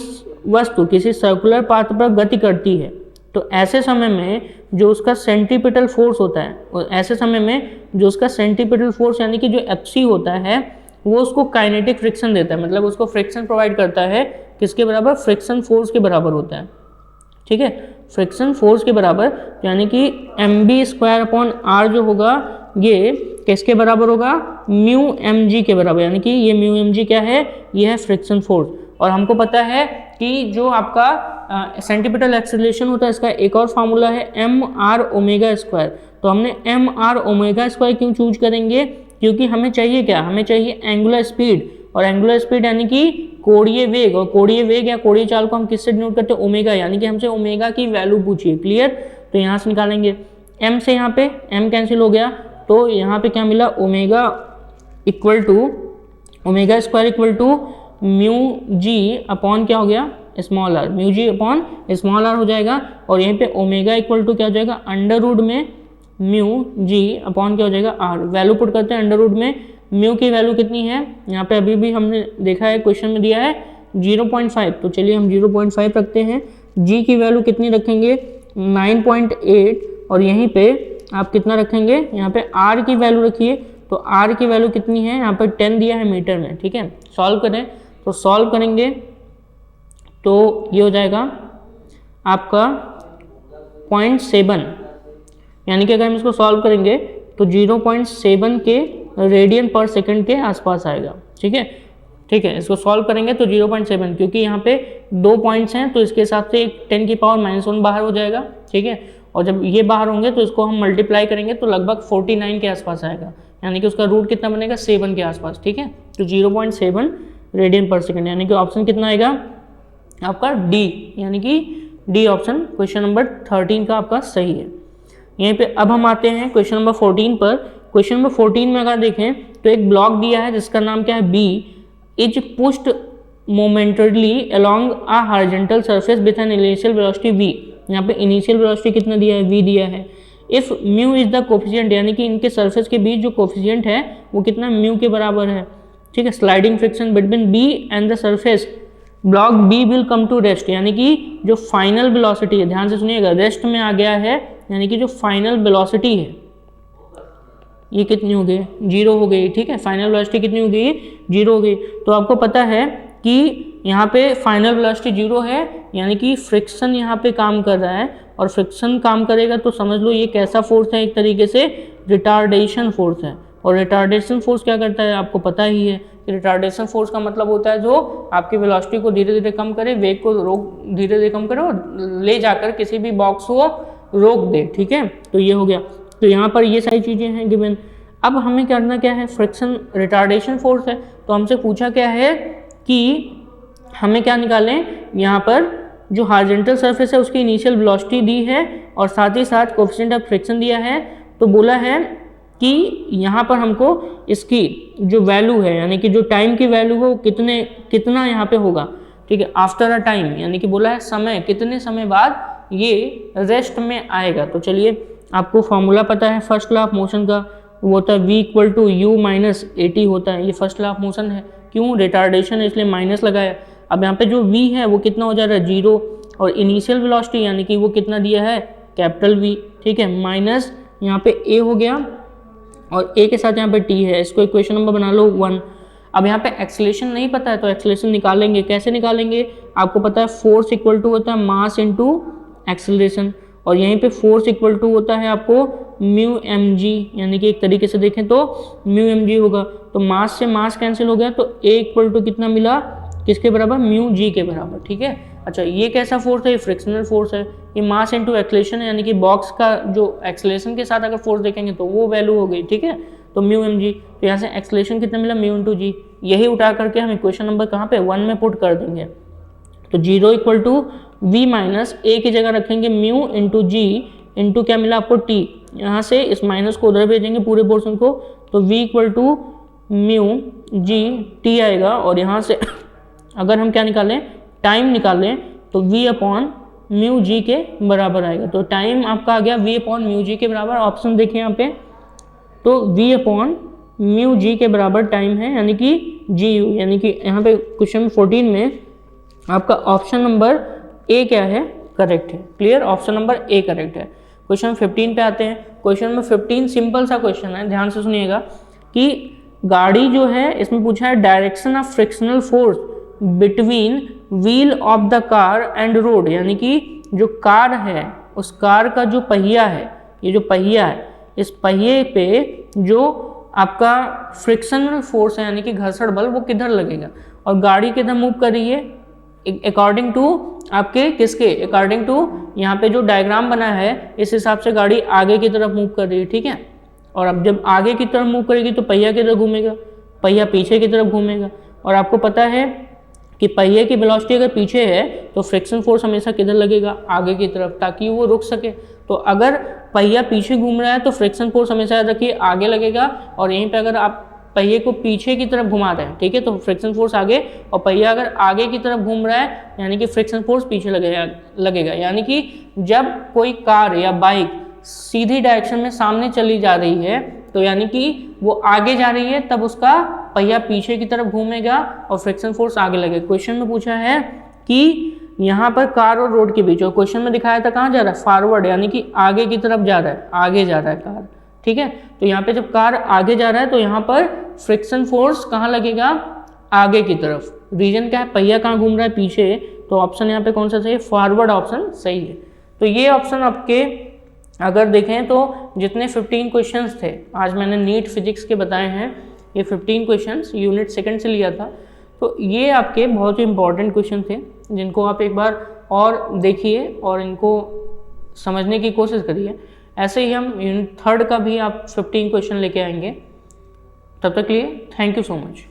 वस्तु किसी सर्कुलर पाथ पर गति करती है तो ऐसे समय में जो उसका सेंट्रीपिटल फोर्स होता है, और ऐसे समय में जो उसका सेंट्रीपिटल फोर्स यानी कि जो एफसी होता है वो उसको काइनेटिक फ्रिक्शन देता है, मतलब उसको फ्रिक्शन प्रोवाइड करता है। किसके बराबर, फ्रिक्शन फोर्स के बराबर होता है, ठीक है, फ्रिक्शन फोर्स के बराबर। यानी कि mv²/r जो होगा ये किसके बराबर होगा, म्यू mg के बराबर, यानी कि ये म्यू mg क्या है, ये है फ्रिक्शन फोर्स। और हमको पता है कि जो आपका सेंटीपिटल एक्सेलरेशन होता है इसका एक और फार्मूला है mr⍵²। तो हमने mr⍵² क्यों चूज करेंगे, क्योंकि हमें चाहिए क्या, हमें चाहिए एंगुलर स्पीड। और एंगुलर स्पीड यानी कि कोणीय वेग, और कोणीय वेग या कोणीय चाल को हम किससे डिनोट करते हैं, ओमेगा, यानी कि हमसे ओमेगा की वैल्यू पूछिए। क्लियर, तो यहाँ से निकालेंगे m से, यहाँ पे m कैंसिल हो गया, तो यहाँ पे क्या मिला, omega ² equal to mu G upon क्या हो गया, small r, mu G upon small r हो जाएगा। और यहीं पे ओमेगा इक्वल टू क्या हो जाएगा, अंडर रूट में म्यू जी अपॉन क्या हो जाएगा r। वैल्यू पुट करते हैं अंडर रूट में, म्यू की वैल्यू कितनी है, यहाँ पे अभी भी हमने देखा है क्वेश्चन में दिया है 0.5, तो चलिए हम 0.5 रखते हैं। जी की वैल्यू कितनी रखेंगे 9.8, और यहीं पे आप कितना रखेंगे, यहाँ पे आर की वैल्यू रखिए। तो आर की वैल्यू कितनी है, यहाँ पे 10 दिया है मीटर में, ठीक है। सॉल्व करें, तो सॉल्व करेंगे तो ये हो जाएगा आपका 0.7, यानी कि अगर हम इसको सॉल्व करेंगे तो 0.7 के रेडियन पर सेकंड के आसपास आएगा, ठीक है। ठीक है, इसको सॉल्व करेंगे तो 0.7, क्योंकि यहाँ पे 2 पॉइंट्स हैं तो इसके हिसाब से 10⁻⁻1 बाहर हो जाएगा, ठीक है। और जब ये बाहर होंगे तो इसको हम मल्टीप्लाई करेंगे तो लगभग 49 के आसपास आएगा, यानी कि उसका रूट कितना बनेगा 7 के आसपास, ठीक है। तो 0.7 रेडियन पर सेकंड, यानी कि ऑप्शन कितना आएगा आपका डी, यानी कि डी ऑप्शन क्वेश्चन नंबर 13 का आपका सही है। यहीं पे अब हम आते हैं क्वेश्चन नंबर 14 पर। क्वेश्चन नंबर 14 में अगर देखें तो एक ब्लॉक दिया है जिसका नाम क्या है, B is pushed momentarily along a horizontal surface with an initial velocity v। यहाँ पे इनिशियल वेलोसिटी कितना दिया है, v दिया है। If mu is the coefficient, यानी कि इनके सरफेस के बीच जो कोफिशिएंट है वो कितना, म्यू के बराबर है, ठीक है। Sliding friction between b and the surface, block b will come to rest, यानी कि जो फाइनल वेलोसिटी है, ध्यान से सुनिएगा, रेस्ट में आ गया है, यानी कि जो फाइनल वेलोसिटी है ये कितनी हो गई, 0 हो गई, ठीक है। फाइनल वेलोसिटी कितनी हो गई, 0 हो गई। तो आपको पता है कि यहाँ पे फाइनल वेलोसिटी 0 है, यानी कि फ्रिक्शन यहाँ पे काम कर रहा है, और फ्रिक्शन काम करेगा तो समझ लो ये कैसा फोर्स है, एक तरीके से रिटार्डेशन फोर्स है। और रिटार्डेशन फोर्स क्या करता है आपको पता ही है कि रिटार्डेशन फोर्स का मतलब होता है जो आपकी वेलोसिटी को धीरे धीरे कम करे, वेग को धीरे धीरे कम करे और ले जाकर किसी भी बॉक्स को रोक दे, ठीक है। तो ये हो गया, तो यहाँ पर ये सारी चीज़ें हैं गिवन। अब हमें करना क्या है, फ्रिक्शन रिटार्डेशन फोर्स है, तो हमसे पूछा क्या है कि हमें क्या निकालें, यहाँ पर जो हॉरिजॉन्टल सरफेस है उसकी इनिशियल वेलोसिटी दी है और साथ ही साथ कोएफिशिएंट ऑफ फ्रिक्शन दिया है। तो बोला है कि यहाँ पर हमको इसकी जो वैल्यू है, यानी कि जो टाइम की वैल्यू हो कितना यहाँ पे होगा, ठीक है, आफ्टर अ टाइम, यानी कि बोला है समय, कितने समय बाद ये रेस्ट में आएगा। तो चलिए आपको फॉर्मूला पता है फर्स्ट लॉ ऑफ मोशन का, वो होता है v equal to u minus AT होता है, ये फर्स्ट लॉ ऑफ मोशन है। क्यों, रिटार्डेशन है इसलिए माइनस लगाया। अब यहाँ पे जो v है वो कितना हो जा रहा है 0, और इनिशियल वेलोसिटी यानी कि वो कितना दिया है कैपिटल V, ठीक है, माइनस यहाँ पे a हो गया और a के साथ यहाँ पे t है, इसको इक्वेशन नंबर बना लो 1। अब यहाँ पे एक्सेलरेशन नहीं पता है तो एक्सेलरेशन निकालेंगे, कैसे निकालेंगे, आपको पता है फोर्स इक्वल टू होता है मास इनटू एक्सेलरेशन, और यहीं पे फोर्स इक्वल टू होता है आपको म्यू एम जी, यानी कि एक तरीके से देखें तो म्यू एम जी होगा। तो मास से मास कैंसिल हो गया, तो ए इक्वल टू कितना मिला, किसके बराबर, म्यू जी के बराबर। ठीक है, अच्छा ये कैसा फोर्स है, ये फ्रिक्शनल फोर्स है। ये मास इनटू एक्सेलरेशन है, यानी कि बॉक्स का जो एक्सेलरेशन के साथ अगर फोर्स देखेंगे तो वो वैल्यू हो गई। ठीक है, तो म्यू एम जी, तो यहाँ से एक्सेलरेशन कितना मिला, म्यू इंटू जी। यही उठा करके हम इक्वेशन नंबर कहाँ पे 1 में पुट कर देंगे। तो 0 इक्वल टू वी माइनस ए की जगह रखेंगे म्यू इंटू जी इंटू क्या मिला आपको, टी। यहाँ से इस माइनस को उधर भेजेंगे पूरे पोर्शन को, तो v equal to mu G T आएगा। और यहाँ से अगर हम क्या निकालें, टाइम निकालें, तो v अपॉन म्यू जी के बराबर आएगा। तो टाइम आपका आ गया v अपॉन म्यू जी के बराबर। ऑप्शन देखिए यहाँ पे, तो v अपॉन म्यू जी के बराबर टाइम है, यानी कि जी यू, यानी कि यहाँ पे क्वेश्चन 14 में आपका ऑप्शन नंबर ए क्या है, करेक्ट है। Clear, option number A correct है। क्वेश्चन 15 पे आते हैं। क्वेश्चन नंबर 15 सिंपल सा क्वेश्चन है, ध्यान से सुनिएगा कि गाड़ी जो है इसमें पूछा है direction of frictional force between wheel of the car and road, यानी कि जो कार है उस कार का जो पहिया है, ये जो पहिया है, इस पहिए पे जो आपका फ्रिक्शनल फोर्स है यानी कि घर्षण बल वो किधर लगेगा, और गाड़ी किधर मूव कर रही है अकॉर्डिंग टू आपके किसके, अकॉर्डिंग टू यहाँ पे जो डायग्राम बना है इस हिसाब से गाड़ी आगे की तरफ मूव कर रही है। ठीक है, और अब जब आगे की तरफ मूव करेगी तो पहिया किधर घूमेगा, पहिया पीछे की तरफ घूमेगा। और आपको पता है कि पहिए की वेलोसिटी अगर पीछे है तो फ्रिक्शन फोर्स हमेशा किधर लगेगा, आगे की तरफ, ताकि वो रुक सके। तो अगर पहिया पीछे घूम रहा है तो फ्रिक्शन फोर्स हमेशा याद रखिए आगे लगेगा, और यहीं पे अगर आप पहिए को पीछे की तरफ घुमा रहे हैं, ठीक है, तो फ्रिक्शन फोर्स आगे, और पहिया अगर आगे की तरफ घूम रहा है यानी कि फ्रिक्शन फोर्स पीछे लगेगा। यानी कि जब कोई कार या बाइक सीधी डायरेक्शन में सामने चली जा रही है तो यानी कि वो आगे जा रही है, तब उसका पहिया पीछे की तरफ घूमेगा और फ्रिक्शन फोर्स आगे लगेगा। क्वेश्चन में पूछा है कि यहाँ पर कार और रोड के बीच, और क्वेश्चन में दिखाया था कहाँ जा रहा है, फॉरवर्ड, यानी कि आगे की तरफ जा रहा है, आगे जा रहा है कार। ठीक है, तो यहाँ पे जब कार आगे जा रहा है तो यहाँ पर फ्रिक्शन फोर्स कहाँ लगेगा, आगे की तरफ। रीजन क्या है, पहिया कहाँ घूम रहा है, पीछे। तो ऑप्शन यहाँ पे कौन सा सही है, फॉरवर्ड ऑप्शन सही है। तो ये ऑप्शन आपके अगर देखें तो जितने 15 क्वेश्चंस थे आज मैंने नीट फिजिक्स के बताए हैं, ये 15 क्वेश्चंस यूनिट सेकंड से लिया था, तो ये आपके बहुत ही इंपॉर्टेंट क्वेश्चन थे जिनको आप एक बार और देखिए और इनको समझने की कोशिश करिए। ऐसे ही हम यूनिट थर्ड का भी आप 15 क्वेश्चन लेके आएंगे। तब तक के लिए थैंक यू सो मच।